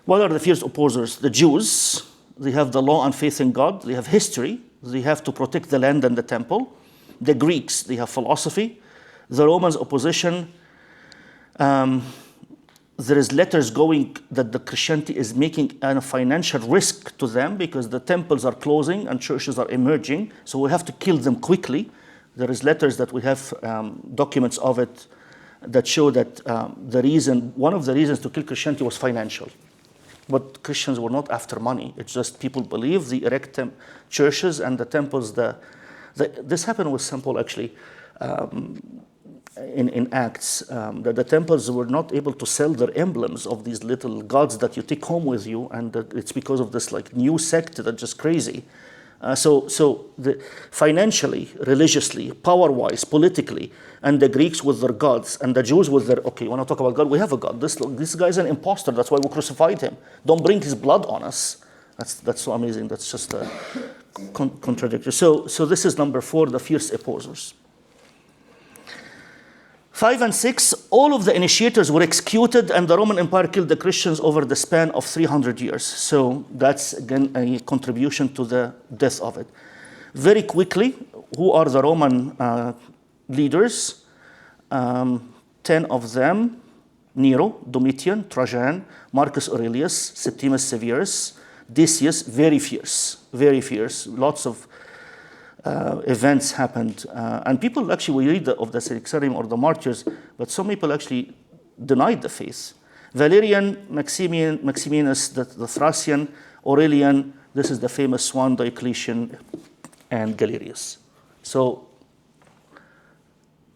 What are the fierce opposers? The Jews, they have the law and faith in God. They have history. They have to protect the land and the temple. The Greeks, they have philosophy. The Romans' opposition, there is letters going that the Christianity is making a financial risk to them because the temples are closing and churches are emerging. So we have to kill them quickly. There is letters that we have documents of it that show that one of the reasons to kill Christianity was financial. But Christians were not after money. It's just people believe they erect churches and the temples. This happened with St. Paul actually in Acts. That the temples were not able to sell their emblems of these little gods that you take home with you, and it's because of this like new sect that's just crazy. Financially, religiously, power-wise, politically, and the Greeks with their gods, and the Jews with their, okay, when I talk about God, we have a God. This guy is an imposter. That's why we crucified him. Don't bring his blood on us. That's so amazing. That's just contradictory. So this is number 4, the fierce opposers. 5 and 6, all of the initiators were executed, and the Roman Empire killed the Christians over the span of 300 years. So that's, again, a contribution to the death of it. Very quickly, who are the Roman leaders? 10 of them: Nero, Domitian, Trajan, Marcus Aurelius, Septimus Severus, Decius, very fierce, very fierce. Lots of events happened. And people actually, we read of the Synaxarium or the martyrs, but some people actually denied the faith. Valerian, Maximinus, the Thracian, Aurelian, this is the famous one, Diocletian, and Galerius. So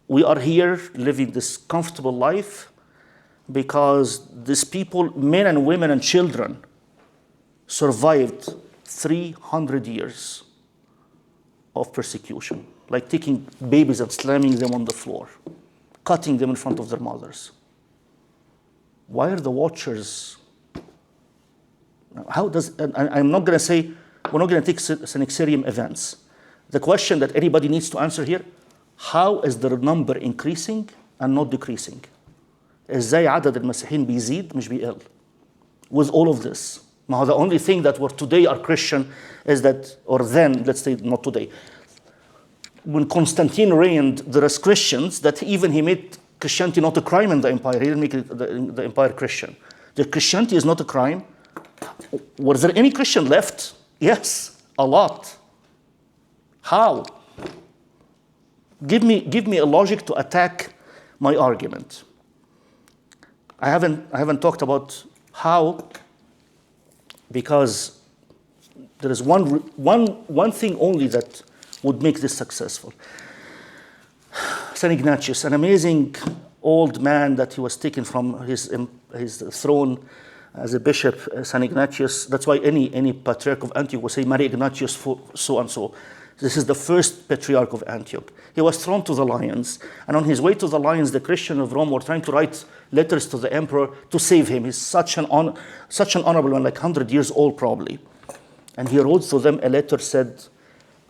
we are here living this comfortable life because these people, men and women and children, survived 300 years of persecution, like taking babies and slamming them on the floor, cutting them in front of their mothers. Why are the watchers? I'm not going to say, we're not going to take Synaxarium events. The question that anybody needs to answer here, how is their number increasing and not decreasing? ازاي عدد المسيحيين بيزيد مش بيقل with all of this? Now, the only thing that we're today are Christian is that, or then, let's say not today, when Constantine reigned, there is Christians that even he made Christianity not a crime in the empire. He didn't make it the empire Christian. The Christianity is not a crime. Was there any Christian left? Yes, a lot. How? Give me a logic to attack my argument. I haven't talked about how, because there is one thing only that would make this successful. St. Ignatius, an amazing old man that he was taken from his throne as a bishop, St. Ignatius. That's why any patriarch of Antioch will say, Mary Ignatius for so and so. This is the first patriarch of Antioch. He was thrown to the lions, and on his way to the lions, the Christians of Rome were trying to write letters to the emperor to save him. He's such an honorable man, like 100 years old probably. And he wrote to them a letter, said,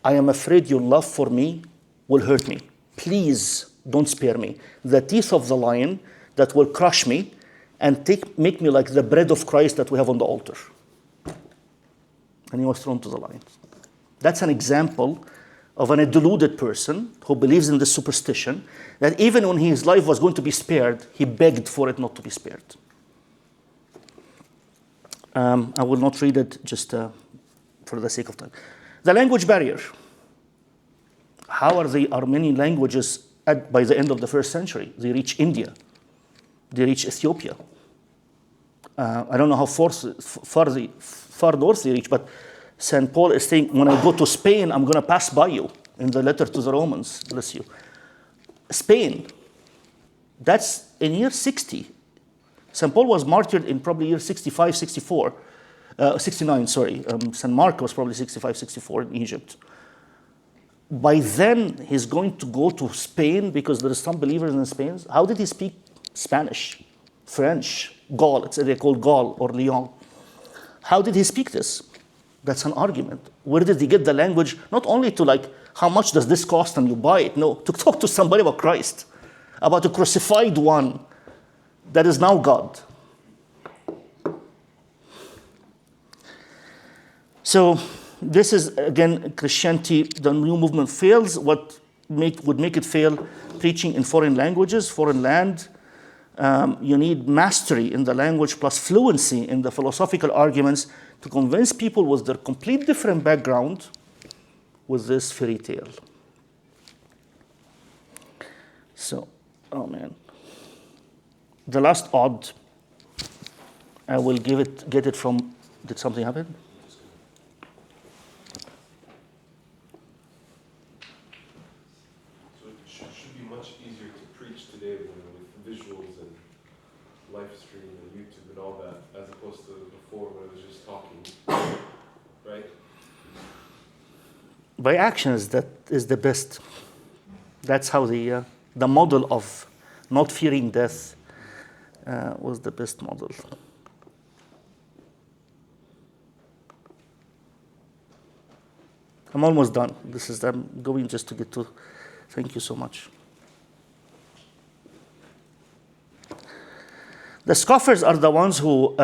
I am afraid your love for me will hurt me. Please don't spare me. The teeth of the lion that will crush me and make me like the bread of Christ that we have on the altar. And he was thrown to the lions. That's an example of a deluded person who believes in the superstition that even when his life was going to be spared, he begged for it not to be spared. I will not read it just for the sake of time. The language barrier. How are the Armenian languages by the end of the 1st century? They reach India. They reach Ethiopia. I don't know how far north they reach, but St. Paul is saying, when I go to Spain, I'm going to pass by you, in the letter to the Romans, bless you. Spain, that's in year 60. St. Paul was martyred in probably year 65, 64, 69, sorry. St. Mark was probably 65, 64 in Egypt. By then, he's going to go to Spain because there are some believers in Spain. How did he speak Spanish, French, Gaul? They're called Gaul or Lyon. How did he speak this? That's an argument. Where did he get the language? Not only to like, how much does this cost and you buy it? No, to talk to somebody about Christ, about a crucified one that is now God. So this is, again, Christianity, the new movement fails. What would make it fail? Preaching in foreign languages, foreign land. You need mastery in the language plus fluency in the philosophical arguments to convince people with their complete different background with this fairy tale. So, oh man. The last odd, I will get it from, did something happen? So it should be much easier to preach today with visuals and live stream and YouTube and all that, as opposed to before when it was just talking, right? By actions, that is the best. That's how the model of not fearing death was the best model. I'm almost done. I'm going just to get to, thank you so much. The scoffers are the ones who,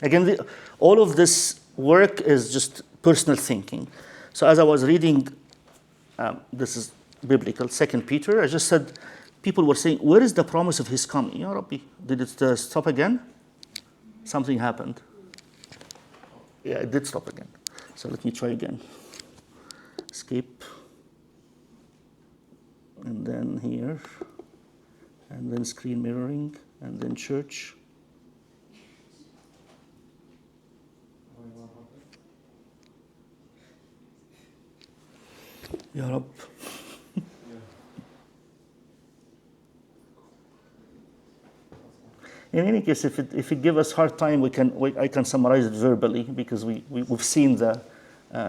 again, all of this work is just personal thinking. So as I was reading, this is biblical, 2 Peter, I just said, people were saying, where is the promise of his coming? Ya Rabbi, did it stop again? Something happened. Yeah, it did stop again. So let me try again. Escape. And then here. And then screen mirroring. And then church. Ya Rab. In any case, if it gives us hard time, I can summarize it verbally because we've seen the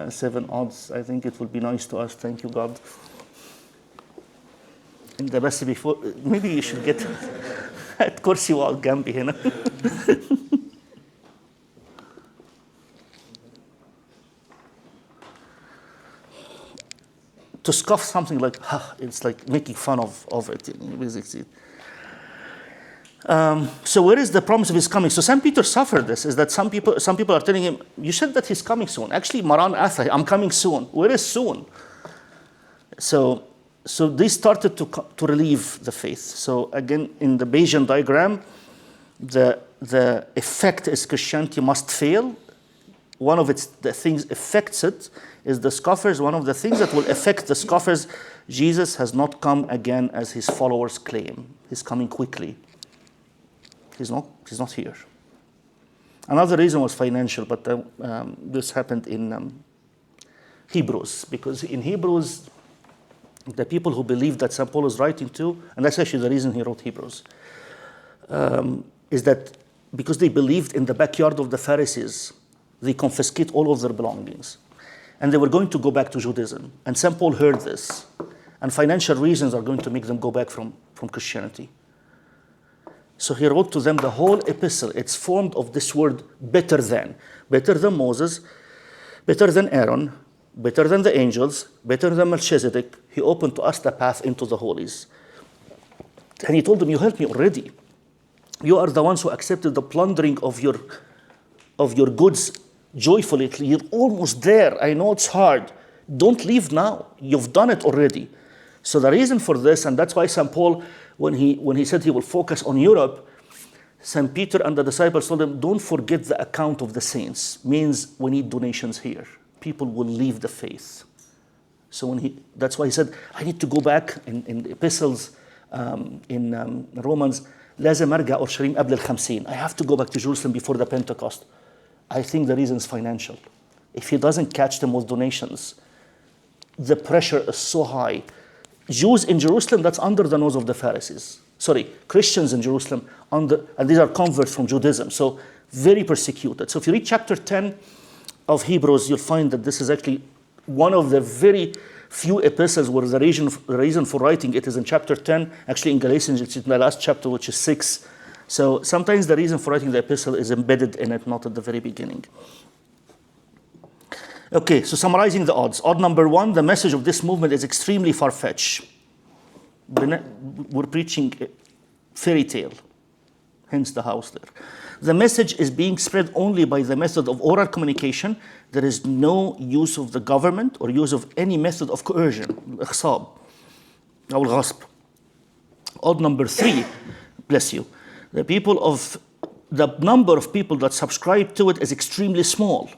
7 odds. I think it will be nice to us. Thank you, God. And the best before, maybe you should get at kursi wal gambi hina. To scoff something like, it's like making fun of it, basically. So where is the promise of his coming? So St. Peter suffered this, is that some people are telling him, you said that he's coming soon. Actually, Maran Atha, I'm coming soon. Where is soon? So they started to relieve the faith. So again, in the Bayesian diagram, the effect is Christianity must fail. One of the things affects it is the scoffers. One of the things that will affect the scoffers, Jesus has not come again as his followers claim. He's coming quickly. He's not here. Another reason was financial, but this happened in Hebrews, because in Hebrews, the people who believe that St. Paul is writing to, and that's actually the reason he wrote Hebrews, is that because they believed in the backyard of the Pharisees, they confiscate all of their belongings. And they were going to go back to Judaism. And St. Paul heard this. And financial reasons are going to make them go back from Christianity. So he wrote to them the whole epistle. It's formed of this word, better than. Better than Moses, better than Aaron, better than the angels, better than Melchizedek. He opened to us the path into the holies. And he told them, you helped me already. You are the ones who accepted the plundering of your goods joyfully. You're almost there. I know it's hard. Don't leave now. You've done it already. So the reason for this, and that's why St. Paul, when he said he will focus on Europe, St. Peter and the disciples told him, don't forget the account of the saints. Means we need donations here. People will leave the faith. So that's why he said, I need to go back in the epistles, in Romans, لازم أرجع أورشليم قبل ال50. I have to go back to Jerusalem before the Pentecost. I think the reason is financial. If he doesn't catch them with donations, the pressure is so high. Jews in Jerusalem, that's under the nose of the Pharisees. Sorry, Christians in Jerusalem, and these are converts from Judaism, so very persecuted. So if you read chapter 10 of Hebrews, you'll find that this is actually one of the very few epistles where the reason for writing it is in chapter 10. Actually, in Galatians, it's in the last chapter, which is 6. So sometimes the reason for writing the epistle is embedded in it, not at the very beginning. Okay, so summarizing the odds. Odd number one, the message of this movement is extremely far-fetched. We're preaching a fairy tale, hence the house there. The message is being spread only by the method of oral communication. There is no use of the government or use of any method of coercion, الإخصاب أو الغصب. Odd number three, bless you, the number of people that subscribe to it is extremely small.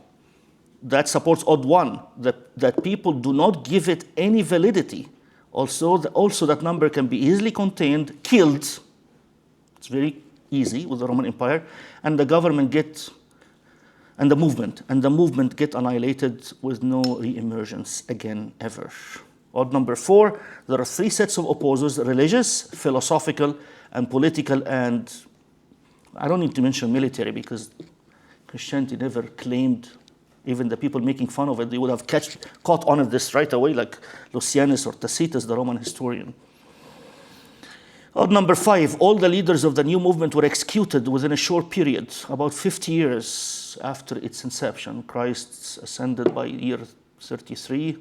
That supports odd one, that people do not give it any validity. Also that number can be easily contained, killed. It's very easy with the Roman Empire, and the movement get annihilated with no re-emergence again ever. Odd number four, there are three sets of opposers: religious, philosophical, and political, and I don't need to mention military because Christianity never claimed, even the people making fun of it, they would have caught on of this right away, like Lucianus or Tacitus, the Roman historian. Odd number five, all the leaders of the new movement were executed within a short period, about 50 years after its inception. Christ ascended by year 33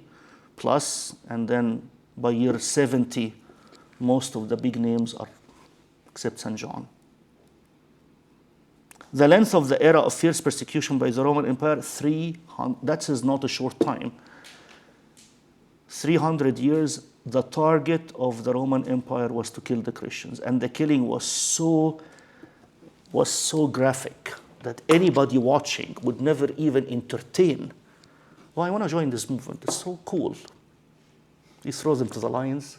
plus, and then by year 70, most of the big names are, except St. John. The length of the era of fierce persecution by the Roman Empire, 300, that is not a short time. 300 years, the target of the Roman Empire was to kill the Christians. And the killing was so graphic that anybody watching would never even entertain, oh, I want to join this movement. It's so cool. You throw them to the lions.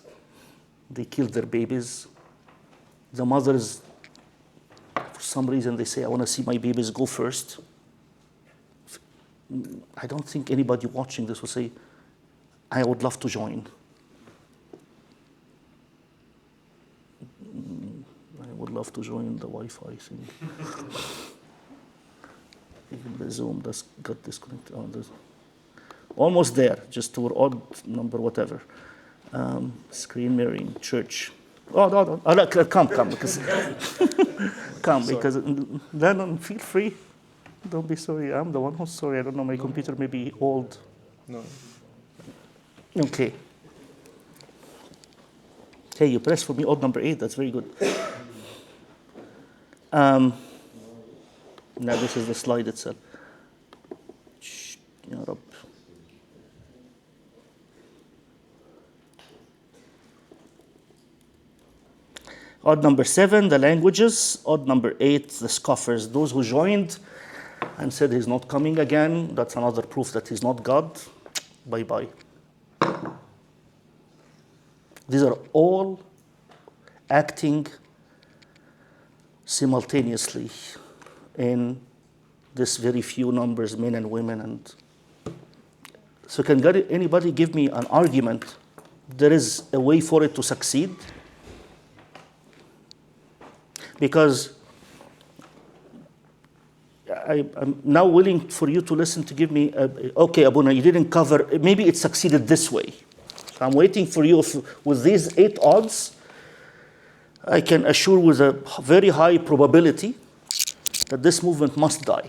They kill their babies. The mothers, for some reason, they say, I want to see my babies go first. I don't think anybody watching this will say, I would love to join. I would love to join the Wi-Fi thing. Even the Zoom got disconnected. Oh, almost there, just to odd number, whatever. Screen mirroring, church. Oh, no, come, because come, because then feel free. Don't be sorry. I'm the one who's sorry. I don't know. My computer may be old. No. Okay. Hey, you pressed for me odd number 8. That's very good. Now this is the slide itself. Ya Rab. Odd number 7, the languages. Odd number 8, the scoffers. Those who joined and said he's not coming again. That's another proof that he's not God. Bye-bye. These are all acting simultaneously in this very few numbers, men and women. And so can anybody give me an argument? There is a way for it to succeed? Because I'm now willing for you to listen to give me, okay, Abouna, you didn't cover, maybe it succeeded this way. So I'm waiting for you, with these 8 odds, I can assure with a very high probability that this movement must die.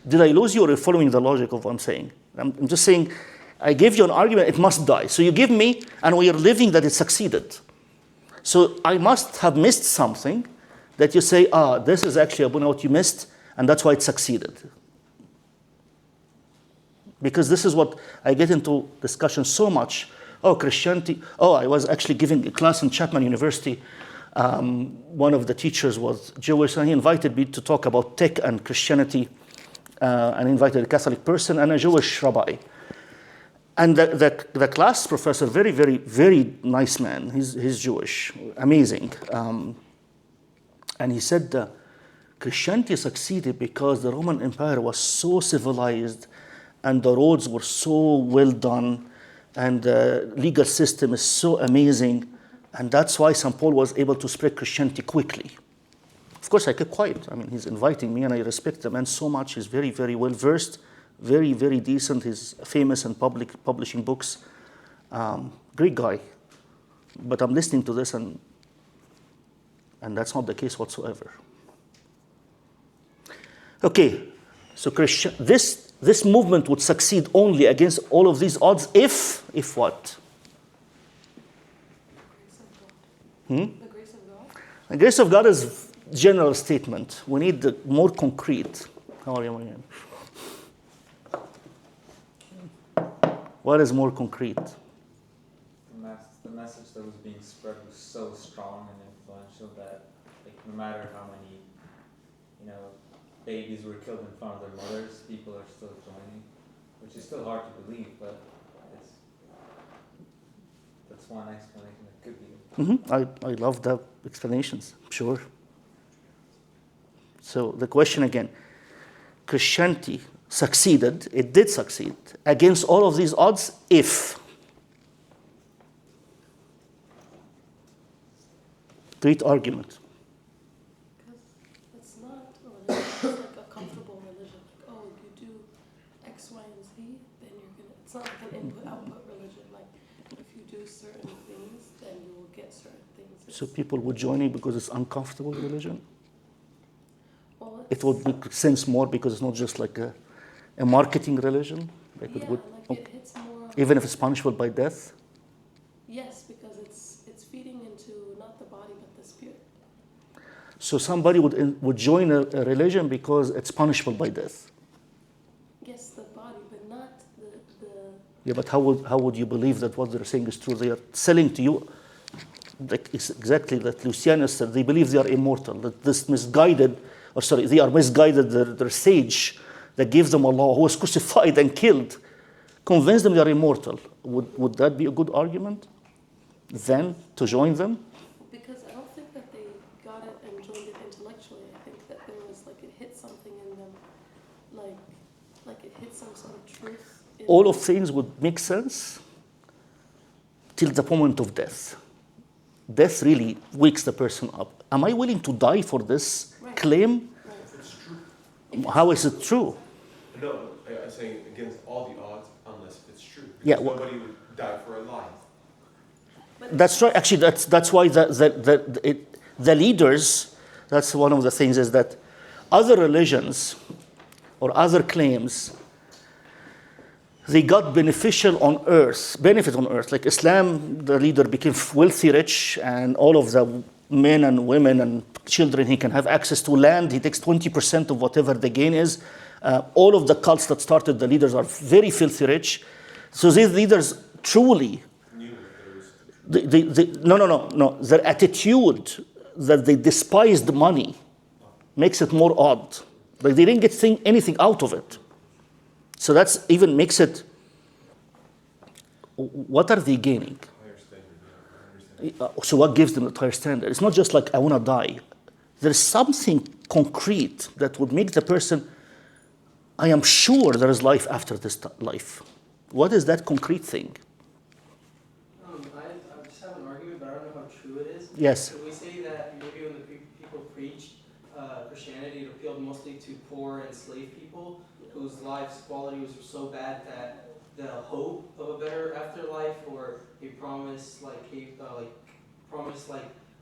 Did I lose you, or are you following the logic of what I'm saying? I'm just saying, I gave you an argument, it must die. So you give me, and we are living that it succeeded. So I must have missed something that you say, this is actually, Abouna, what you missed, and that's why it succeeded. Because this is what I get into discussion so much. Oh, Christianity. Oh, I was actually giving a class in Chapman University. One of the teachers was Jewish, and he invited me to talk about tech and Christianity, and invited a Catholic person and a Jewish rabbi. And the class professor, very, very, very nice man. He's Jewish, amazing. And he said Christianity succeeded because the Roman Empire was so civilized, and the roads were so well done, and the legal system is so amazing, and that's why St. Paul was able to spread Christianity quickly. Of course, I kept quiet. I mean, he's inviting me, and I respect the man so much. He's very, very well versed. Very, very decent. He's famous and publishing books. Great guy. But I'm listening to this, and that's not the case whatsoever. Okay, So this movement would succeed only against all of these odds if what? The grace of God. The grace of God is general statement. We need the more concrete. How are you, Marianne? What is more concrete? The message that was being spread was so strong and influential that, like, no matter how many, babies were killed in front of their mothers, people are still joining, which is still hard to believe, but that's one explanation that could be. I love the explanations, sure. So the question again, Christianity succeeded, it did succeed, against all of these odds if. Great argument. Because it's not a religion, it's like a comfortable religion. Like, oh, you do X, Y, and Z, then you're going to, it's not like an input-output religion. Like, if you do certain things, then you will get certain things. So people would join it because it's uncomfortable religion? Well, It would make sense more because it's not just like a marketing religion? Like yeah, it would, it hits more. even if it's punishable by death? Yes, because it's feeding into not the body but the spirit. So somebody would join a religion because it's punishable by death? Yes, the body, but not the Yeah, but how would you believe that what they're saying is true? They are selling to you, like it's exactly that Lucianus said, they believe they are immortal, that this misguided, they are misguided, their sage that gave them Allah, who was crucified and killed, convinced them they are immortal. Would that be a good argument then to join them? Because I don't think that they got it and joined it intellectually. I think that there was like it hit something in them, like it hit some sort of truth. All of things would make sense till the moment of death. Death really wakes the person up. Am I willing to die for this claim? Right. It's true. How is it true? No, I'm saying against all the odds, unless it's true. Because Yeah, well- nobody would die for a lie. That's right. Actually, that's why the leaders, that's one of the things, is that other religions or other claims, they got benefit on earth. Like Islam, the leader became wealthy, rich, and all of the men and women and children, he can have access to land. He takes 20% of whatever the gain is. All of the cults that started, the leaders are very filthy rich. So these leaders truly, no. Their attitude that they despised money makes it more odd. Like they didn't get anything out of it. So that's even makes it. What are they gaining? Higher standard, yeah, I understand. So what gives them the higher standard? It's not just like I want to die. There's something concrete that would make the person. I am sure there is life after this life. What is that concrete thing? I just have an argument, but I don't know how true it is. Yes. So we say that maybe when the people preached Christianity, it appealed mostly to poor enslaved people whose lives quality was so bad that the hope of a better afterlife or a promise like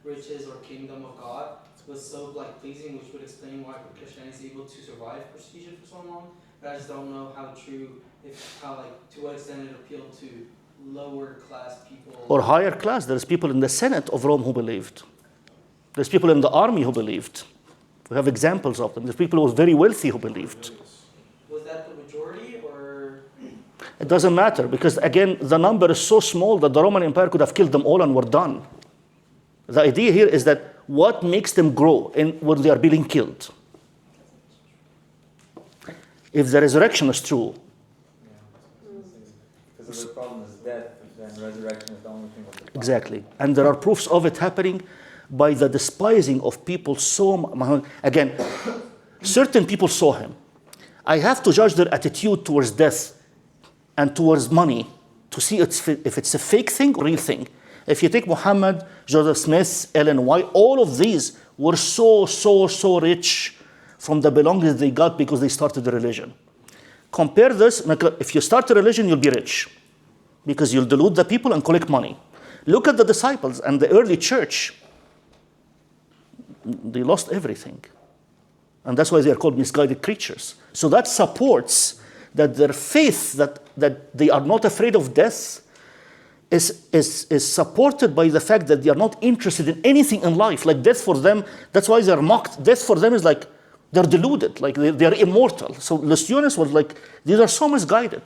riches or kingdom of God was so pleasing, which would explain why Christianity is able to survive persecution for so long. But I just don't know how true, to what extent it appealed to lower class people. Or higher class. There's people in the Senate of Rome who believed. There's people in the army who believed. We have examples of them. There's people who were very wealthy who believed. Was that the majority or? It doesn't matter because, again, the number is so small that the Roman Empire could have killed them all and were done. The idea here is that what makes them grow when they are being killed? If the resurrection is true, Because the problem is death, then resurrection is the only thing with the problem. exactly. And there are proofs of it happening by the despising of people again, certain people saw him. I have to judge their attitude towards death and towards money to see if it's a fake thing or real thing. If you take Muhammad, Joseph Smith, Ellen White, all of these were so rich from the belongings they got because they started the religion. Compare this, if you start a religion, you'll be rich because you'll delude the people and collect money. Look at the disciples and the early church. They lost everything. And that's why they are called misguided creatures. So that supports that their faith that they are not afraid of death is supported by the fact that they are not interested in anything in life. Like death for them, that's why they're mocked. Death for them is like they're deluded, like they are immortal. So Lustionis was like, these are so misguided.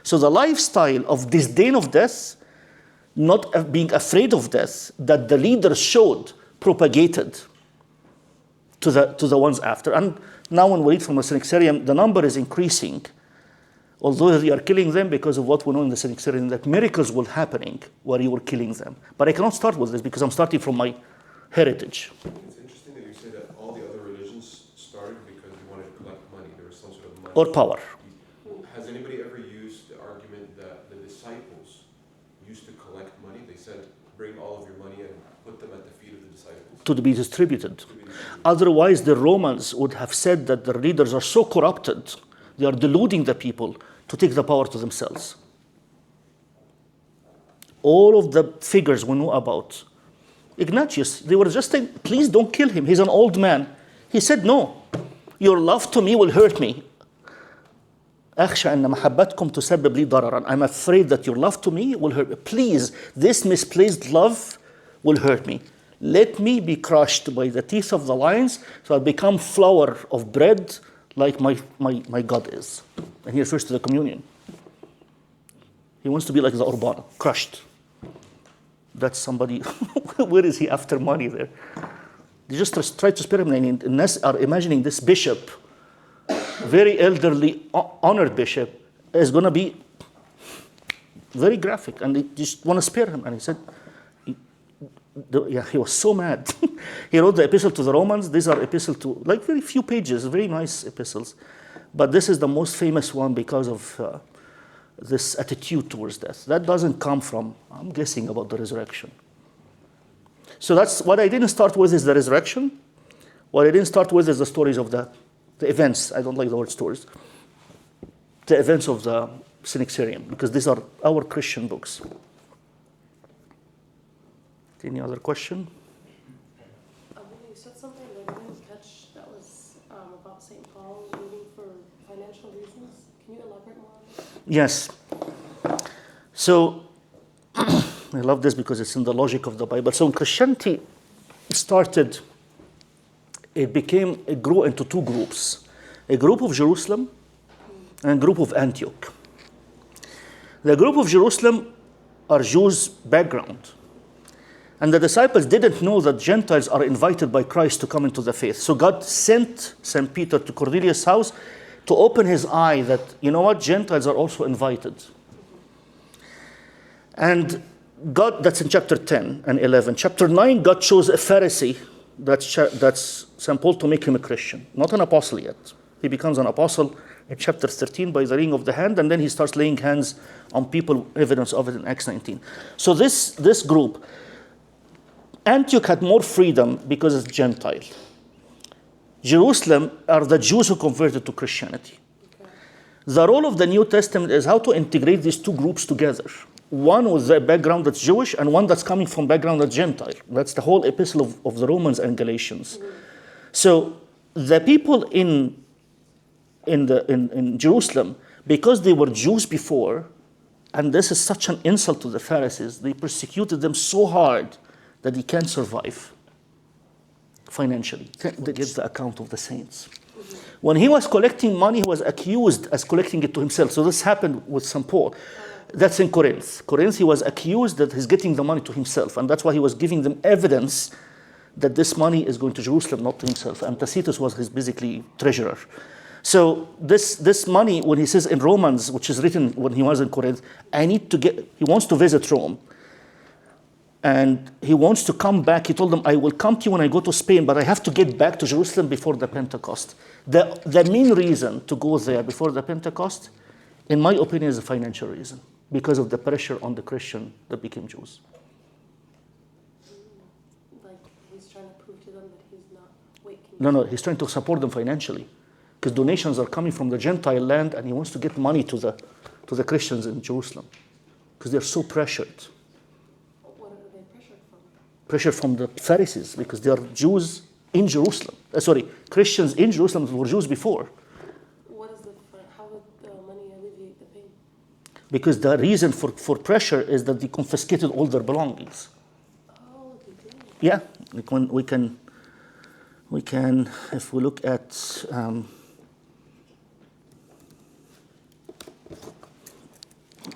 So the lifestyle of disdain of death, not being afraid of death, that the leaders showed, propagated to the ones after. And now when we read from the Synaxarium, the number is increasing. Although they are killing them because of what we know in the Synaxarium, that miracles were happening while you were killing them. But I cannot start with this because I'm starting from my heritage. It's interesting that you say that all the other religions started because they wanted to collect money. There was some sort of money. Or power. Has anybody ever used the argument that the disciples used to collect money? They said, bring all of your money and put them at the feet of the disciples. To be distributed. Otherwise, the Romans would have said that their leaders are so corrupted, they are deluding the people to take the power to themselves. All of the figures we know about, Ignatius, they were just saying, please don't kill him. He's an old man. He said, no, your love to me will hurt me. أخشى أن محبتكم تسبب لي ضررا. I'm afraid that your love to me will hurt me. Please, this misplaced love will hurt me. Let me be crushed by the teeth of the lions so I'll become flour of bread like my God is. And he refers to the communion. He wants to be like the Urban, crushed. That's somebody, where is he after money there? They just try to spare him. And are imagining this bishop, very elderly, honored bishop, is going to be very graphic. And they just want to spare him. And he said, he was so mad. He wrote the epistle to the Romans. These are epistles to, like, very few pages, very nice epistles. But this is the most famous one because of this attitude towards death. That doesn't come from, I'm guessing, about the resurrection. So that's what I didn't start with is the resurrection. What I didn't start with is the stories of the events. I don't like the word stories. The events of the Synaxarium, because these are our Christian books. Any other question? You said something that I didn't catch that was about St. Paul leaving for financial reasons. Can you elaborate more on that? Yes. So, I love this because it's in the logic of the Bible. So, when Christianity started, it grew into two groups. A group of Jerusalem and a group of Antioch. The group of Jerusalem are Jews' background. And the disciples didn't know that Gentiles are invited by Christ to come into the faith. So God sent St. Peter to Cornelius' house to open his eye that, you know what, Gentiles are also invited. And God, that's in chapter 10 and 11. Chapter 9, God chose a Pharisee, that's St. Paul, to make him a Christian. Not an apostle yet. He becomes an apostle in chapter 13 by the laying of the hand, and then he starts laying hands on people, evidence of it in Acts 19. So this group, Antioch had more freedom because it's Gentile. Jerusalem are the Jews who converted to Christianity. Okay. The role of the New Testament is how to integrate these two groups together. One with the background that's Jewish and one that's coming from background that's Gentile. That's the whole epistle of the Romans and Galatians. Mm-hmm. So the people in Jerusalem, because they were Jews before, and this is such an insult to the Pharisees, they persecuted them so hard that he can't survive financially. They give the account of the saints. Mm-hmm. When he was collecting money, he was accused as collecting it to himself. So this happened with St. Paul. That's in Corinth. Corinth, he was accused that he's getting the money to himself. And that's why he was giving them evidence that this money is going to Jerusalem, not to himself. And Tacitus was his basically treasurer. So this money, when he says in Romans, which is written when he was in Corinth, he wants to visit Rome. And he wants to come back. He told them, I will come to you when I go to Spain, but I have to get back to Jerusalem before the Pentecost. The main reason to go there before the Pentecost, in my opinion, is a financial reason, because of the pressure on the Christian that became Jews. Like he's trying to prove to them that he's not waking. No, he's trying to support them financially, because donations are coming from the Gentile land, and he wants to get money to the Christians in Jerusalem, because they're so pressured. What are they pressured from? Pressure from the Pharisees, because they are Jews in Jerusalem. Christians in Jerusalem were Jews before. What is how would the money alleviate the pain? Because the reason for pressure is that they confiscated all their belongings. Oh, they did. Yeah, like when we can, if we look at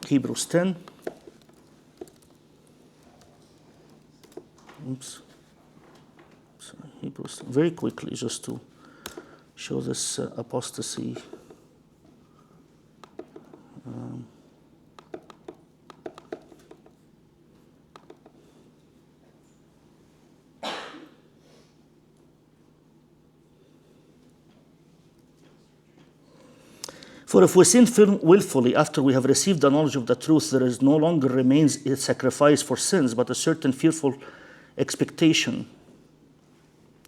Hebrews 10. Oops. Sorry, Hebrews, very quickly, just to show this apostasy. For if we sin willfully after we have received the knowledge of the truth, there is no longer remains a sacrifice for sins, but a certain fearful expectation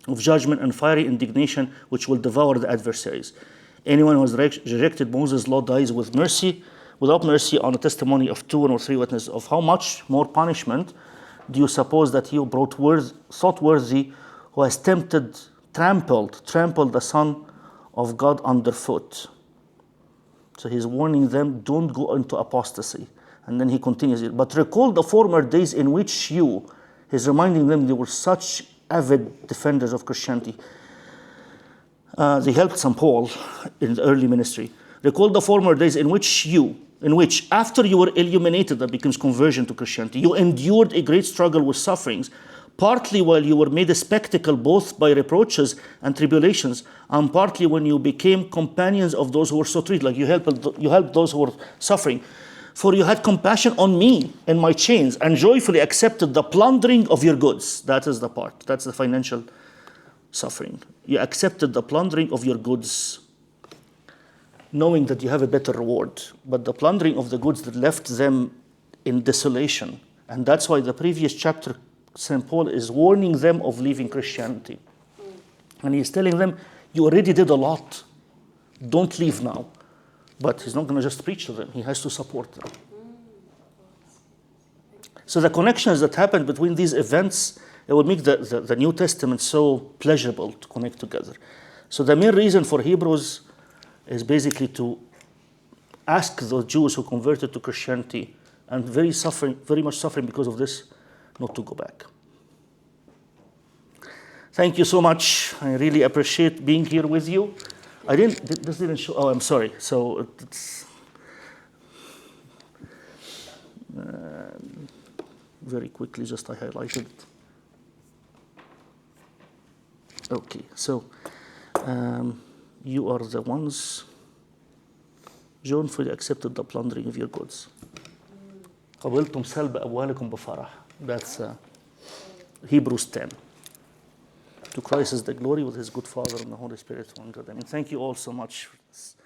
of judgment and fiery indignation which will devour the adversaries. Anyone who has rejected Moses' law dies without mercy on a testimony of 2 or 3 witnesses. Of how much more punishment do you suppose that he who thought worthy, who has trampled the Son of God underfoot? So he's warning them, don't go into apostasy. And then he continues it. But recall the former days in which he's reminding them they were such avid defenders of Christianity. They helped St. Paul in the early ministry. Recall the former days in which after you were illuminated, that becomes conversion to Christianity, you endured a great struggle with sufferings, partly while you were made a spectacle both by reproaches and tribulations, and partly when you became companions of those who were so treated. Like you helped those who were suffering. For you had compassion on me and my chains, and joyfully accepted the plundering of your goods. That is the part. That's the financial suffering. You accepted the plundering of your goods, knowing that you have a better reward. But the plundering of the goods that left them in desolation. And that's why the previous chapter, St. Paul is warning them of leaving Christianity. And he's telling them, you already did a lot. Don't leave now. But he's not going to just preach to them. He has to support them. So the connections that happen between these events, it would make the New Testament so pleasurable to connect together. So the main reason for Hebrews is basically to ask the Jews who converted to Christianity and very much suffering because of this, not to go back. Thank you so much. I really appreciate being here with you. This didn't show, oh, I'm sorry. So it's very quickly, just I highlighted it. Okay, so you are the ones, John, fully accepted the plundering of your goods. قبلتم سلب أموالكم بفرح. That's Hebrews 10. To Christ is the glory with his good Father and the Holy Spirit. One God. I mean, thank you all so much for this.